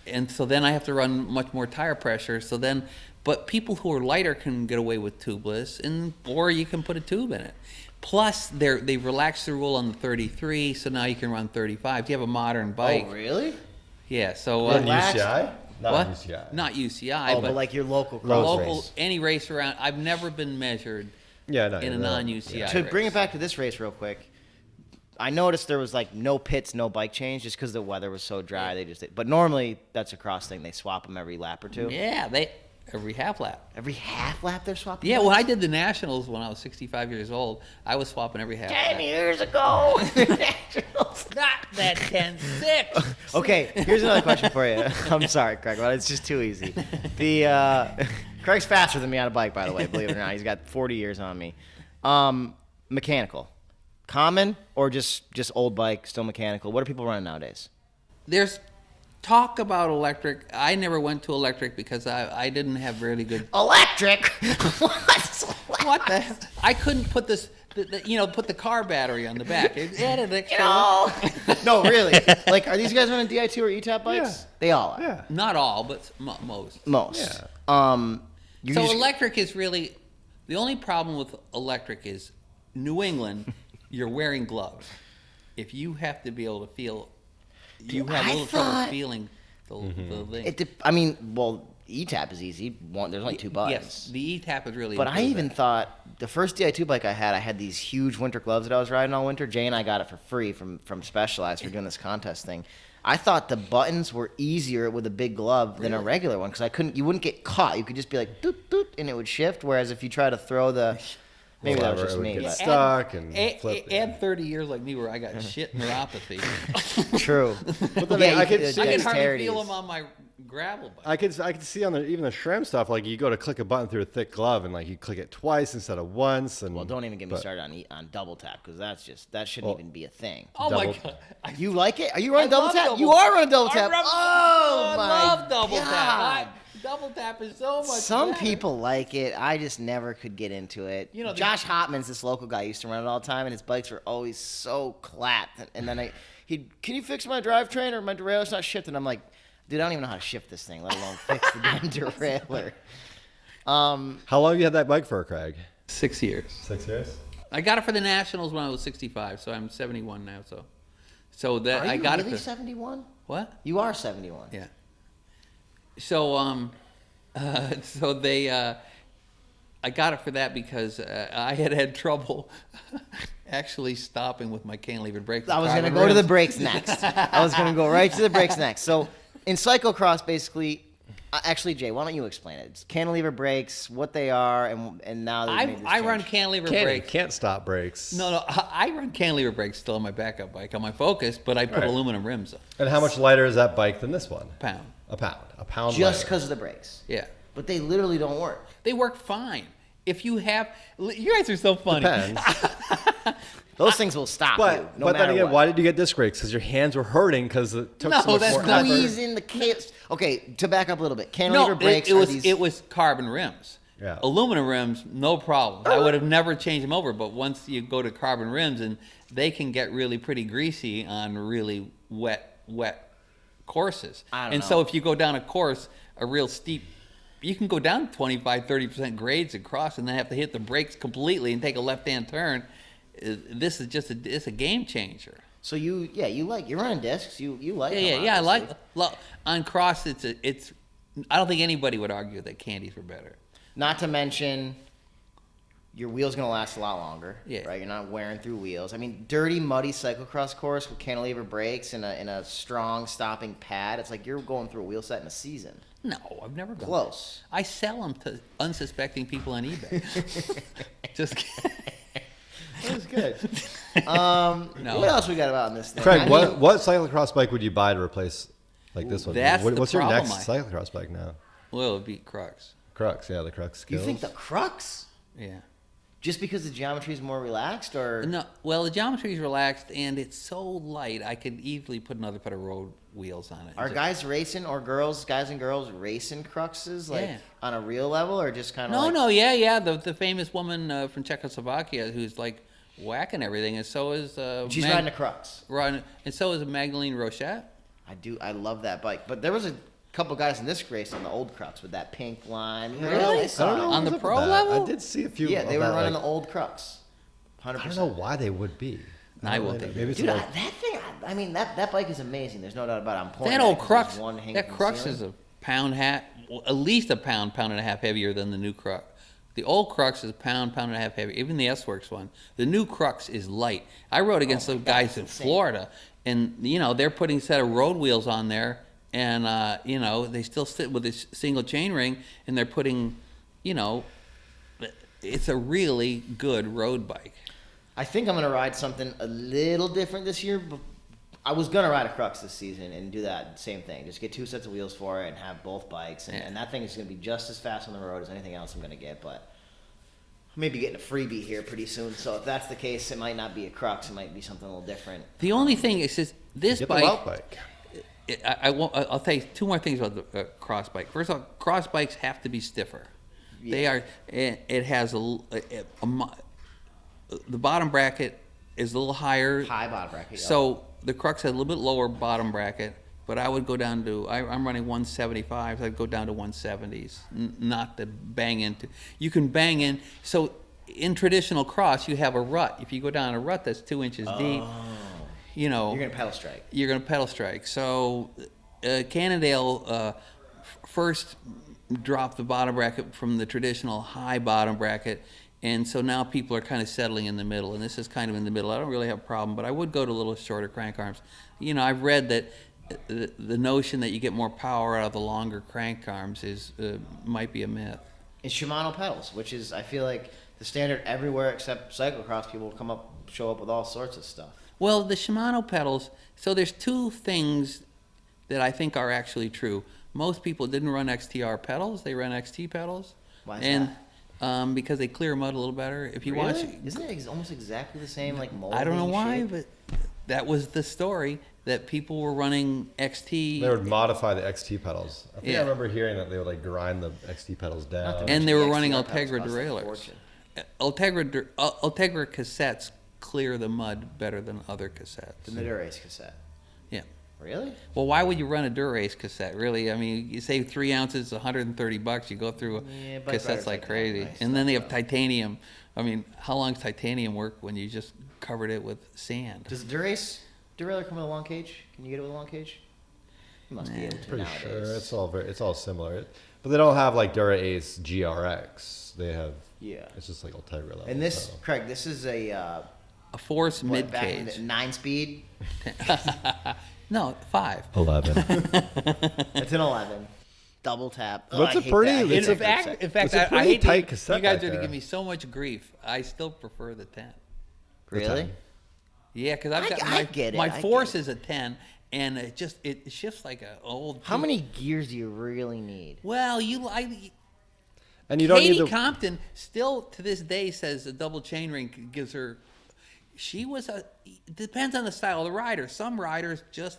And so then I have to run much more tire pressure. But people who are lighter can get away with tubeless, or you can put a tube in it. Plus, they've relaxed the rule on the 33, so now you can run 35. If you have a modern bike. Oh, really? Yeah, so... On Relaxed? UCI? Not what? UCI. Not UCI, Oh, but like your local Road cross local, race. any race around. I've never been measured Yeah, no. in a non-UCI To race. bring it back to this race real quick, I noticed there was like no pits, no bike change, just because the weather was so dry. But normally that's a cross thing. They swap them every lap or two. Yeah, every half lap. Every half lap they're swapping. Yeah, bikes? when I did the Nationals when I was 65 years old, I was swapping every half 10 lap. years ago. Not that 10-6. Okay, here's another question for you. I'm sorry, Craig, but it's just too easy. Craig's faster than me on a bike, by the way, believe it or not. He's got 40 years on me. Mechanical. Common or just old bike, still mechanical? What are people running nowadays? There's talk about electric. I never went to electric because I didn't have really good... Electric? What the hell? I couldn't put this... put the car battery on the back. It added extra... No, really. Like, are these guys running Di2 or ETAP bikes? Yeah. They all are. Yeah. Not all, but most. Most. Yeah. Electric is really... The only problem with electric is New England, you're wearing gloves. If you have to be able to feel... You have a little trouble feeling the thing. ETAP is easy. There's only 2 buttons. Yes, the E-Tap is really... But I improved even that. thought, the first Di2 bike I had these huge winter gloves that I was riding all winter. Jay and I got it for free from Specialized for doing this contest thing. I thought the buttons were easier with a big glove than a regular one because you wouldn't get caught. You could just be like, doot, doot, and it would shift. Whereas if you try to throw the... Maybe that was just Whatever, it me. would get But stuck and flip. Add 30 years like me where I got shit neuropathy. true. But then I could I see can it. hardly dexterities. feel them on my gravel bike. I could see on even the Shrimp stuff, like you go to click a button through a thick glove and like you click it twice instead of once. And Well, don't even get me started on double tap because that shouldn't even be a thing. Oh my double- God! You like it? Are you running I double love tap? double- You are running double I tap. run- Oh I my love double God. tap. Double tap is so much. Some better. people like it. I just never could get into it. You know, Josh Hotman's this local guy used to run it all the time, and his bikes were always so clapped. And then can you fix my drivetrain or my derailleur's not shifting? I'm like, dude, I don't even know how to shift this thing, let alone fix the damn derailleur. How long have you had that bike for, Craig? 6 years. 6 years. I got it for the Nationals when I was 65, so I'm 71 now. So that Are I you got really it. 71? What? You are 71. Yeah. So so they I got it for that because I had trouble actually stopping with my cantilever brakes. I was going to go to the brakes next. I was going to go right to the brakes next. So in cyclocross, basically, actually, Jay, why don't you explain it? It's cantilever brakes, what they are, and now they've made this I run change. cantilever Can't brakes. stop brakes. No, I run cantilever brakes still on my backup bike on my Focus, but I put Right. aluminum rims on. And how much lighter is that bike than this one? Pound. A pound. Just lighter. because of the brakes. Yeah. But they literally don't work. They work fine. If you have, you guys are so funny. Depends. Those things will stop you, no but then matter again, what. why did you get disc brakes? Because your hands were hurting because it took No, so much that's more not effort. Squeezing the case. Okay, to back up a little bit, cantilever brakes are these. it was carbon rims. Yeah. Aluminum rims, no problem. I would have never changed them over, but once you go to carbon rims, and they can get really pretty greasy on really wet courses. I don't and know. so if you go down a course, a real steep, you can go down 25, 30% grades across and then have to hit the brakes completely and take a left-hand turn. This is just it's a game changer. So you're running discs. You like them, Yeah. I obviously. like on cross. It's. I don't think anybody would argue that candies were better. Not to mention, your wheel's gonna last a lot longer. Yeah. Right. You're not wearing through wheels. I mean, dirty, muddy cyclocross course with cantilever brakes and a strong stopping pad. It's like you're going through a wheel set in a season. No, I've never done Close. that. I sell them to unsuspecting people on eBay. Just kidding. That was good. No. What else we got about in this thing? Craig, I mean, what cyclocross bike would you buy to replace like this one? That's the What's your problem, next cyclocross bike now? Well, it'd be Crux. Crux, yeah, the Crux You skills. think the Crux? Yeah. Just because the geometry is more relaxed, or No, well, the geometry is relaxed and it's so light. I could easily put another pair of road wheels on it. are guys racing or guys and girls racing Cruxes like Yeah. on a real level, or just kind of No, yeah. The famous woman from Czechoslovakia who's like whacking everything, and so is She's riding a Crux. and so is Magdalene Rochette. I love that bike. But there was a couple guys in this race on the old Crux with that pink line. You know, Really? I saw I don't know it. On what's the up pro with that. level? I did see a few. Yeah, of they were that, running like, the old Crux. 100%. I don't know why they would be. I will maybe, think. maybe it's Dude, like, that thing, I mean, that bike is amazing. There's no doubt about it. I'm pointing That at old it 'cause Crux, there's one hanging that from the Crux ceiling. is a pound, well, at least a pound and a half heavier than the new Crux. The old Crux is a pound and a half heavier. Even the S-Works one. The new Crux is light. I rode against some guys in insane. Florida, and they're putting a set of road wheels on there, and they still sit with this single chain ring, and they're putting, it's a really good road bike. I think I'm going to ride something a little different this year. But I was going to ride a Crux this season and do that same thing. Just get two sets of wheels for it and have both bikes. And that thing is going to be just as fast on the road as anything else I'm going to get. But I may be getting a freebie here pretty soon. So if that's the case, it might not be a Crux. It might be something a little different. The only thing is just this get the bike. Wout bike. I'll tell you two more things about the cross bike. First of all, cross bikes have to be stiffer. Yeah. They are. It has the bottom bracket is a little higher. High bottom bracket. yeah. So the Crux has a little bit lower bottom bracket, but I would go down to. I'm running 175s. I'd go down to 170s, not to bang into. You can bang in. So in traditional cross, you have a rut. If you go down a rut that's 2 inches deep, You're going to pedal strike. you're going to pedal strike. So Cannondale first dropped the bottom bracket from the traditional high bottom bracket, and so now people are kind of settling in the middle, and this is kind of in the middle. I don't really have a problem, but I would go to a little shorter crank arms. I've read that the notion that you get more power out of the longer crank arms might be a myth. It's Shimano pedals, which is, I feel like, the standard everywhere except cyclocross. People show up with all sorts of stuff. Well, the Shimano pedals, so there's two things that I think are actually true. most people didn't run XTR pedals. They run XT pedals. Why is and, that? Because they clear mud a little better. If you Really? watch, Isn't it almost exactly the same, like mold? I don't know why, shape? but that was the story, that people were running XT. They would modify the XT pedals. I think Yeah. I remember hearing that they would like grind the XT pedals down. And they were The running XTR pedals Ultegra cost a derailleurs. fortune. Ultegra cassettes clear the mud better than other cassettes. The Dura-Ace cassette. Yeah. Really? Well, why would you run a Dura-Ace cassette? Really? I mean, you save 3 ounces, $130. You go through Yeah, bike riders cassettes like like that crazy, nice and then they stuff, have though. titanium. I mean, how long does titanium work when you just covered it with sand? Does Dura-Ace derailleur come with a long cage? Can you get it with a long cage? You must be able to Pretty nowadays. sure it's all similar, but they don't have like Dura-Ace GRX. They have It's just like Ultegra level. And this, so. Craig, this is a A Force what, back in mid-cage. the 9-speed. No, 5. 11. It's an 11. Double tap. Oh, What's I a hate pretty- that. I hate it's that a- cassette. In fact, It's a I pretty hate tight to, cassette you guys back are to there. give me so much grief. I still prefer the 10. Really? Yeah, because I've got I get it, my I get Force it. is a 10, and it shifts like a old. How many gears do you really need? Well, And you don't Katie need the. Compton still to this day says a double chainring gives her. She was a. Depends on the style of the rider. Some riders just.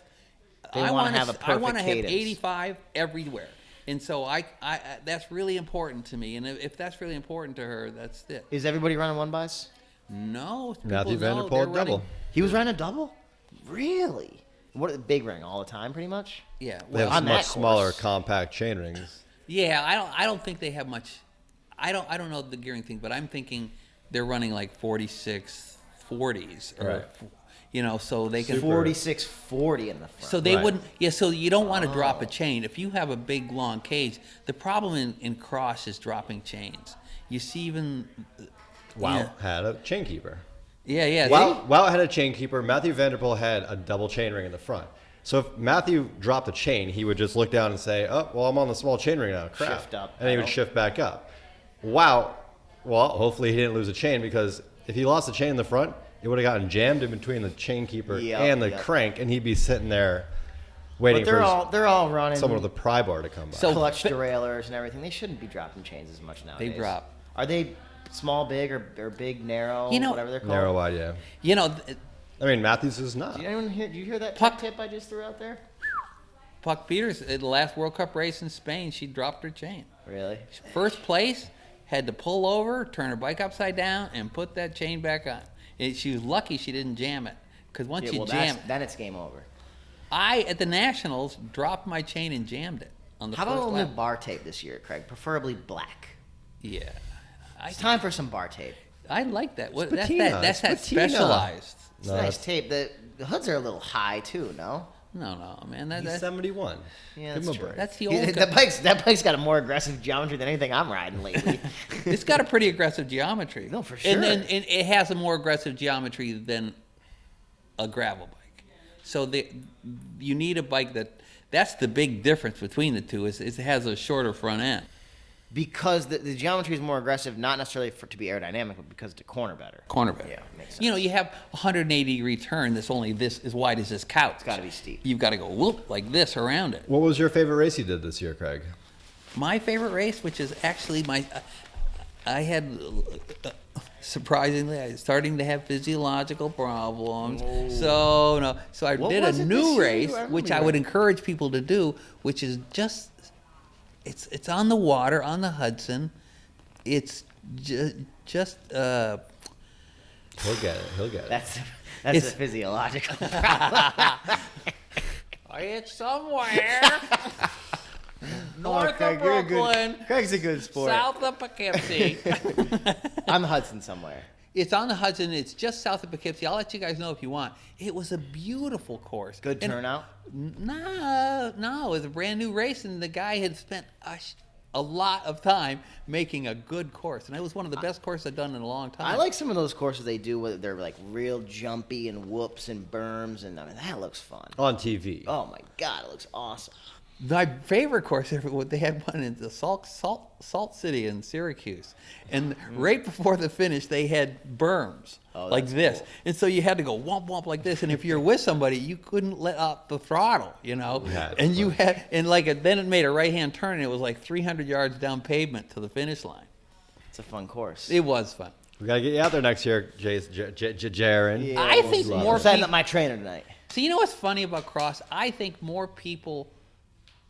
They I wanna want have a I perfect want to have cadence. 85 everywhere, and so I that's really important to me. And if that's really important to her, that's it. Is everybody running one bys? No, Matthew people know Vander they're Poel running- double. He was running a double? Really? What big ring all the time, pretty much? Yeah, They have on that much smaller course. compact chain rings. Yeah, I don't think they have much. I don't know the gearing thing, but I'm thinking they're running like 46 40s, or Right. so they can. 46-40 in the front. So they Right. wouldn't. Yeah, so you don't want to drop Oh. a chain if you have a big long cage. The problem in cross is dropping chains. You see, even. Wout had a chain keeper. Yeah. Wout had a chain keeper. Matthew Vander Poel had a double chain ring in the front. So if Matthew dropped a chain, he would just look down and say, "Oh, well, I'm on the small chain ring now. Crap." Shift up, and he would pedal. shift back up. Wout, well, hopefully he didn't lose a chain, because if he lost a chain in the front, it would have gotten jammed in between the chain keeper Yep, and the yep. crank, and he'd be sitting there waiting But for they're all running someone with a pry bar to come by. So- clutch derailleurs and everything. They shouldn't be dropping chains as much nowadays. drop. Are they small, big, or big, narrow, whatever they're called? narrow wide, yeah. Th- I mean, Matthews is not. Did anyone hear? Did you hear that Puck- tip I just threw out there? Puck Peters at the last World Cup race in Spain, she dropped her chain. Really? First place, had to pull over, turn her bike upside down, and put that chain back on. And she was lucky she didn't jam it, because once Yeah, you well, jam, then it's game over. I at the Nationals dropped my chain and jammed it on the How first about a new lap. bar tape this year, Craig? Preferably black. Yeah, It's time for some bar tape. I like that. What, that's patina. that. That's that It's patina. specialized. It's No, nice that's- tape. The hoods are a little high too, no? No, man. He's That's 71. Yeah, Give that's him a true. break. that's the Yeah, old. that bike's got a more aggressive geometry than anything I'm riding lately. It's got a pretty aggressive geometry. No, for And sure. it has a more aggressive geometry than a gravel bike. So you need a bike that's the big difference between the two is it has a shorter front end. Because the geometry is more aggressive, not necessarily to be aerodynamic, but because to corner better. Corner better. Yeah, makes sense. You have 180-degree turn that's only this as wide as this couch. It's gotta be steep. You've got to go whoop like this around it. What was your favorite race you did this year, Craig? My favorite race, which is actually I had surprisingly I was starting to have physiological problems. So I What did was a it new this year? race, I which remember I you would went. encourage people to do, which is just it's on the water on the Hudson. It's just He'll get it. That's It's- a physiological problem. it's somewhere north Craig, of you're a good- Brooklyn, Craig's a good sport. south of Poughkeepsie. I'm Hudson somewhere. It's on the Hudson. It's just south of Poughkeepsie. I'll let you guys know if you want. It was a beautiful course. Good And- turnout. No, it was a brand new race, and the guy had spent a lot of time making a good course, and it was one of the best courses I've done in a long time. I like some of those courses they do where they're like real jumpy and whoops and berms, and I mean that looks fun. On TV. Oh my god, it looks awesome. My favorite course ever, they had one in the Salt City in Syracuse. And right before the finish, they had berms like this. Cool. And so you had to go womp womp like this. And if you're with somebody, you couldn't let up the throttle, you know. Yeah, and you had, and then it made a right-hand turn, and it was like 300 yards down pavement to the finish line. It's a fun course. It was fun. We got to get you out there next year, Jaron. Yeah, I think more I'm setting people, up my trainer tonight. so you know what's funny about cross? I think more people,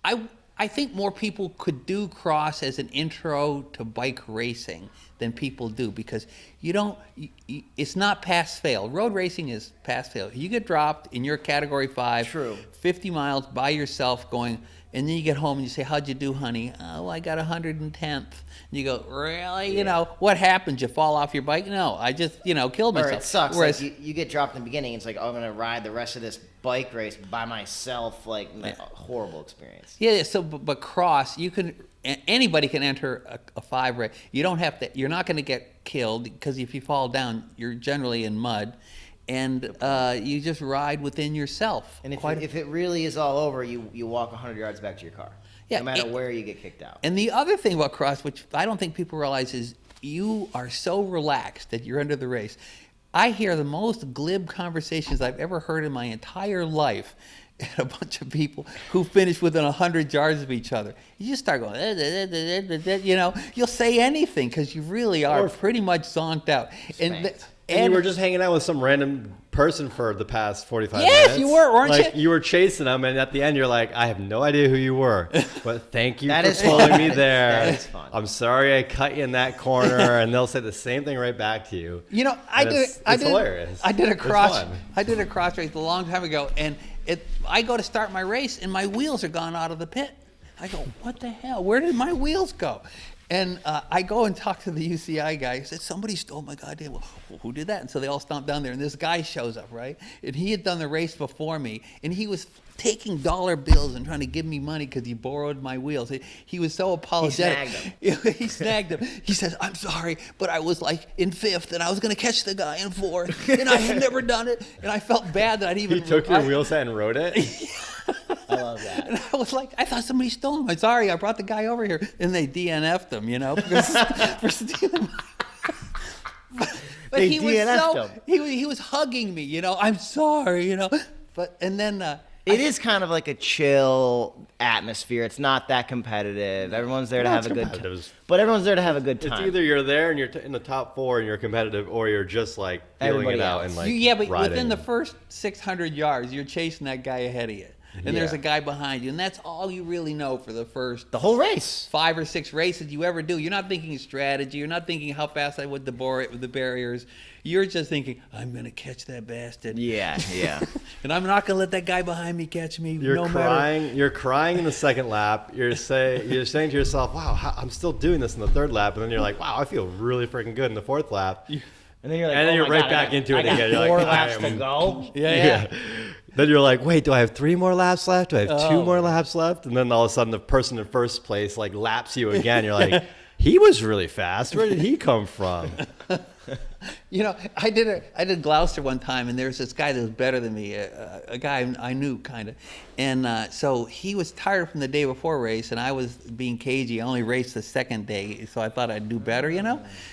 I think more people could do cross as an intro to bike racing than people do, because it's not pass fail. Road racing is pass fail. You get dropped in your category 5, True. 50 miles by yourself going, and then you get home and you say, how'd you do, honey? Oh, I got 110th. And you go, really? You know, what happened? You fall off your bike? No, I just, killed myself. Or it sucks. Whereas, Like you get dropped in the beginning. It's like, oh, I'm going to ride the rest of this bike race by myself. Like, a horrible experience. yeah, so, but cross, anybody can enter a 5 race. You don't have to, you're not going to get killed, because if you fall down, you're generally in mud. And you just ride within yourself. And if it really is all over, you walk 100 yards back to your car. Yeah, No matter where you get kicked out. And the other thing about cross, which I don't think people realize, is you are so relaxed that you're under the race. I hear the most glib conversations I've ever heard in my entire life at a bunch of people who finish within 100 yards of each other. You just start going, you'll say anything because you really are pretty much zonked out. And you were just hanging out with some random person for the past 45 minutes. Yes, you were, weren't you? Like, you were chasing them, and at the end, you're like, I have no idea who you were, but thank you That for is pulling fun. me there. That is fun. I'm sorry I cut you in that corner, and they'll say the same thing right back to you. It's hilarious. I did a It's cross. fun. I did a cross race a long time ago, and I go to start my race, and my wheels are gone out of the pit. I go, what the hell? Where did my wheels go? And I go and talk to the UCI guy. He said, somebody stole my goddamn wheel. Well, who did that? And so they all stomped down there, and this guy shows up, right? And he had done the race before me, and he was taking dollar bills and trying to give me money because he borrowed my wheels. He was so apologetic. He snagged He snagged him. He says, I'm sorry, but I was like in 5th, and I was going to catch the guy in 4th, and I had never done it, and I felt bad that I'd even... He took your wheel set and rode it? I love that. And I was like, I thought somebody stole him. I'm sorry, I brought the guy over here. And they DNF'd him, for stealing but They he was DNF'd him. he was hugging me, I'm sorry, But and then It is kind of like a chill atmosphere. It's not that competitive. Everyone's there to have a good time. But everyone's there to have a good time. It's either you're there and you're in the top 4 and you're competitive, or you're just like feeling Everybody it out else. and like but riding. within the first 600 yards, you're chasing that guy ahead of you. And there's a guy behind you, and that's all you really know for the first The whole race. 5 or 6 races you ever do. You're not thinking strategy. You're not thinking how fast I would debore it with the barriers. You're just thinking, I'm going to catch that bastard. Yeah. And I'm not going to let that guy behind me catch me. You're crying. You're crying in the second lap. You're saying to yourself, "Wow, I'm still doing this in the third lap." And then you're like, "Wow, I feel really freaking good in the fourth lap." And then you're like, And then oh you're my right God, back into it I got again. You're 4 like, laps I to am- go. Yeah. Then you're like, wait, do I have 3 more laps left? Do I have 2 more laps left? And then all of a sudden, the person in first place like laps you again. You're like, he was really fast. Where did he come from? I did Gloucester one time, and there's this guy that was better than me, a guy I knew kind of, and so he was tired from the day before race, and I was being cagey. I only raced the second day, so I thought I'd do better,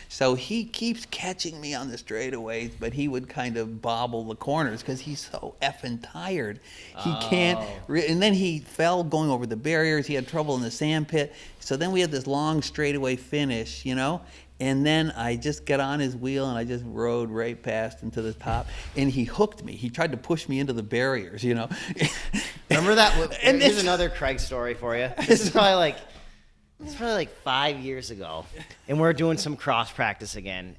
So he keeps catching me on the straightaways, but he would kind of bobble the corners because he's so effing tired. He can't. And then he fell going over the barriers. He had trouble in the sand pit. So then we had this long straightaway finish, And then I just got on his wheel and I just rode right past him to the top. And he hooked me. He tried to push me into the barriers, Remember that? And here's another Craig story for you. This is probably like 5 years ago. And we're doing some cross practice again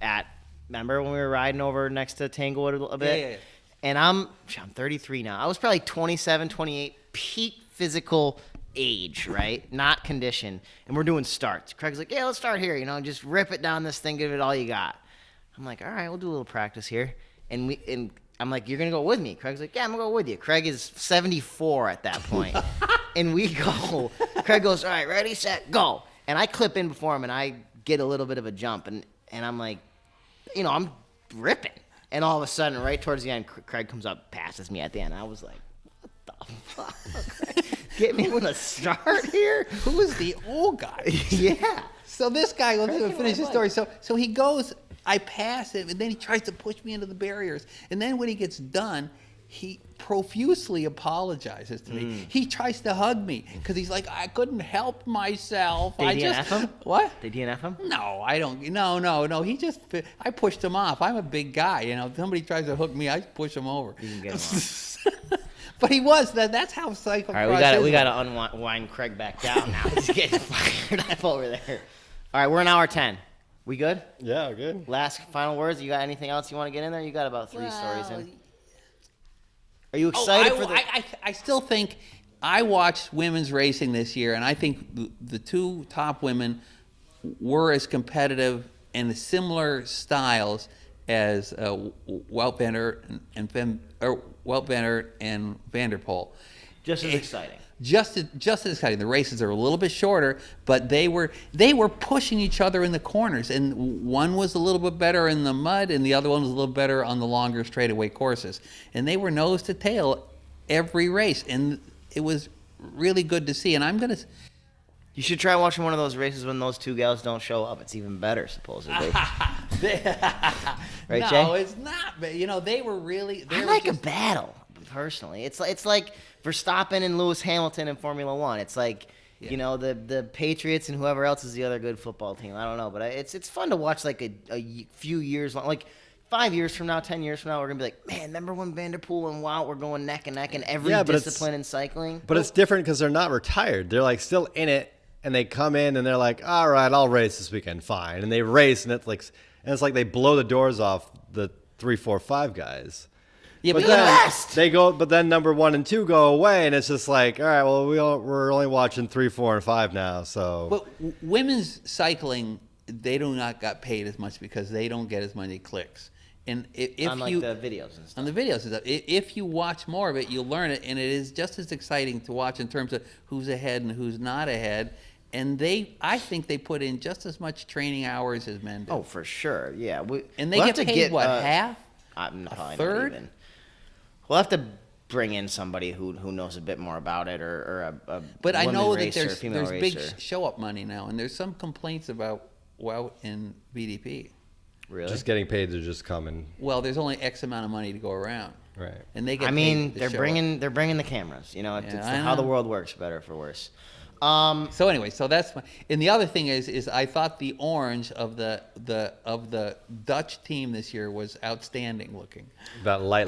remember when we were riding over next to Tanglewood a bit? Yeah. And I'm 33 now. I was probably 27, 28, peak physical age, right? Not condition. And we're doing starts. Craig's like, yeah, let's start here. Just rip it down this thing, give it all you got. I'm like, all right, we'll do a little practice here. And I'm like, you're going to go with me? Craig's like, yeah, I'm going to go with you. Craig is 74 at that point. And we go. Craig goes, all right, ready, set, go. And I clip in before him, and I get a little bit of a jump. And I'm like, I'm ripping. And all of a sudden, right towards the end, Craig comes up, passes me at the end. I was like, what the fuck? Get me on the start here? Who was the old guy? Yeah. So this guy, let's Craig finish the Walton. story. So he goes, I pass him, and then he tries to push me into the barriers. And then when he gets done, he profusely apologizes to me. He tries to hug me because he's like, I couldn't help myself. They DNF him? What? They DNF him? No, I don't. No. I pushed him off. I'm a big guy. If somebody tries to hook me, I push him over. You can get him off. But he was. That's how cyclocross All right, is. we got to unwind Craig back down now. He's getting fired up over there. All right, we're in hour 10. We good? Yeah, good. Last final words. You got anything else you want to get in there? You got about 3 stories in. Are you Oh, excited for the? I still think I watched women's racing this year, and I think the 2 top women were as competitive and similar styles as Wout Van Aert and Vander Poel. Just as exciting. Just as exciting. The races are a little bit shorter, but they were pushing each other in the corners, and one was a little bit better in the mud, and the other one was a little better on the longer straightaway courses. And they were nose to tail every race, and it was really good to see. And You should try watching one of those races when those 2 gals don't show up. It's even better, supposedly. Right, no, Jay? it's not. But they were really. I like a battle, personally. It's like Verstappen and Lewis Hamilton in Formula One. It's like, the Patriots and whoever else is the other good football team. I don't know, but it's fun to watch like a few years long. Like 5 years from now, 10 years from now, we're gonna be like, man, remember when Vander Poel and Wout were going neck and neck in every discipline in cycling? But it's different because they're not retired. They're like still in it, and they come in and they're like, all right, I'll race this weekend, fine. And they race, and it's like they blow the doors off the 3, 4, 5 guys. Yeah, But but then they go. But then number 1 and 2 go away, and it's just like, all right, well, we're only watching 3, 4, and 5 now. So, But women's cycling, they do not got paid as much because they don't get as many clicks. And if on like you the videos and stuff. on the videos and stuff, if you watch more of it, you'll learn it, and it is just as exciting to watch in terms of who's ahead and who's not ahead. And I think they put in just as much training hours as men do. Oh, for sure, yeah. And they get paid half? Probably not third? even. We'll have to bring in somebody who knows a bit more about it, or a But I know that racer, female there's big racer. show-up money now, and there's some complaints about Wout and BDP. Really? just getting paid to just come and Well, there's only X amount of money to go around, right. and they get. I mean, paid to they're show bringing the cameras. It's I how the know. world works, for better or for worse. So anyway, that's and the other thing is I thought the orange of the Dutch team this year was outstanding looking. That light.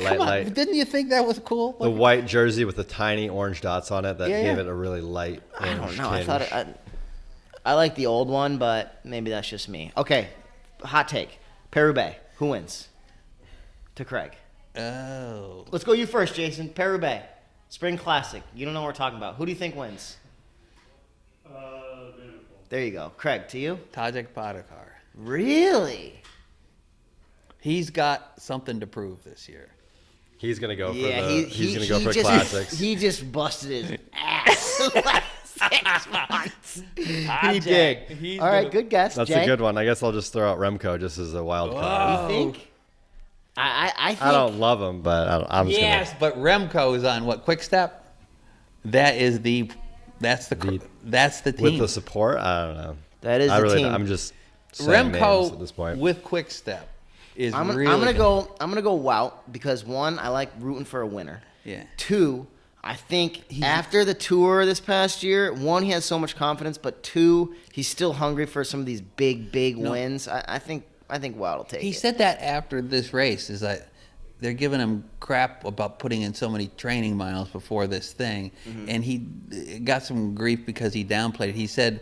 Didn't you think that was cool? The white jersey with the tiny orange dots on it that Yeah, gave yeah. it a really light I orange don't know. I tinge. thought I like the old one, but maybe that's just me. Okay, hot take: Paris Roubaix. Who wins? To Craig. Oh, Let's go you first, Jason. Paris Roubaix, Spring Classic. You don't know what we're talking about. Who do you think wins? There you go. Craig, to you? Tadej Pidcock. Really? He's got something to prove this year. He's gonna go for Yeah, he's gonna go for just, classics. He just busted his ass the last 6 months. He Tadej, did. he's All right, gonna- good guess, That's Jay. a good one. I guess I'll just throw out Remco just as a wild card. You think? I think. I don't love him, but I'm just Yes, but Remco is on what? Quick Step. That's the team. with the support. I don't know. That is I the really, team. I'm just saying names Remco at this point. with Quick Step is I'm really. gonna go Wout because 1, I like rooting for a winner. Yeah. 2, I think after the tour this past year, 1, he has so much confidence, but 2, he's still hungry for some of these big wins. I think Wout will take He it. said that after this race is that they're giving him crap about putting in so many training miles before this thing, and he got some grief because he downplayed it. He said,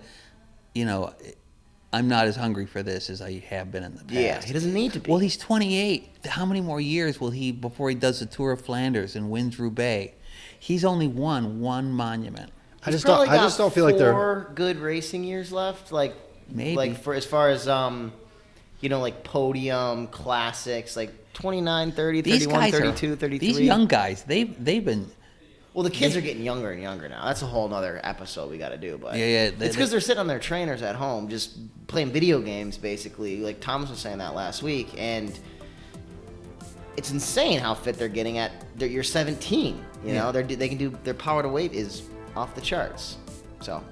I'm not as hungry for this as I have been in the past. Yeah, he doesn't need to be. Well, he's 28. How many more years will he before he does the Tour of Flanders and wins Roubaix? He's only won 1 monument. I He's just don't. probably I got just don't feel like they're. 4 good racing years left. Maybe. Like for as far as like podium classics, like 29, 30, These 31, guys 32, 33. These young guys, they've been. Well, the kids are getting younger and younger now. That's a whole other episode we got to do. But Yeah, it's because they're sitting on their trainers at home, just playing video games, basically. Like Thomas was saying that last week, and it's insane how fit they're getting at. You're 17. You know, they can do their power to weight is off the charts. So,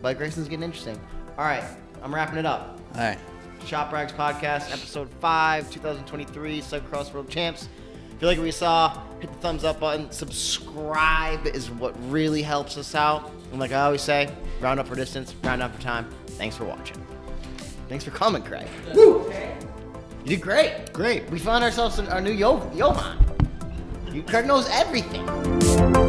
bike racing's getting interesting. All right, I'm wrapping it up. All right. Shop Rags Podcast, Episode 5, 2023, Cyclocross World Champs. If you like what you saw, hit the thumbs up button. Subscribe is what really helps us out. And like I always say, round up for distance, round up for time. Thanks for watching. Thanks for coming, Craig. Woo! You did great. Great. We found ourselves our new Johan. Craig knows everything.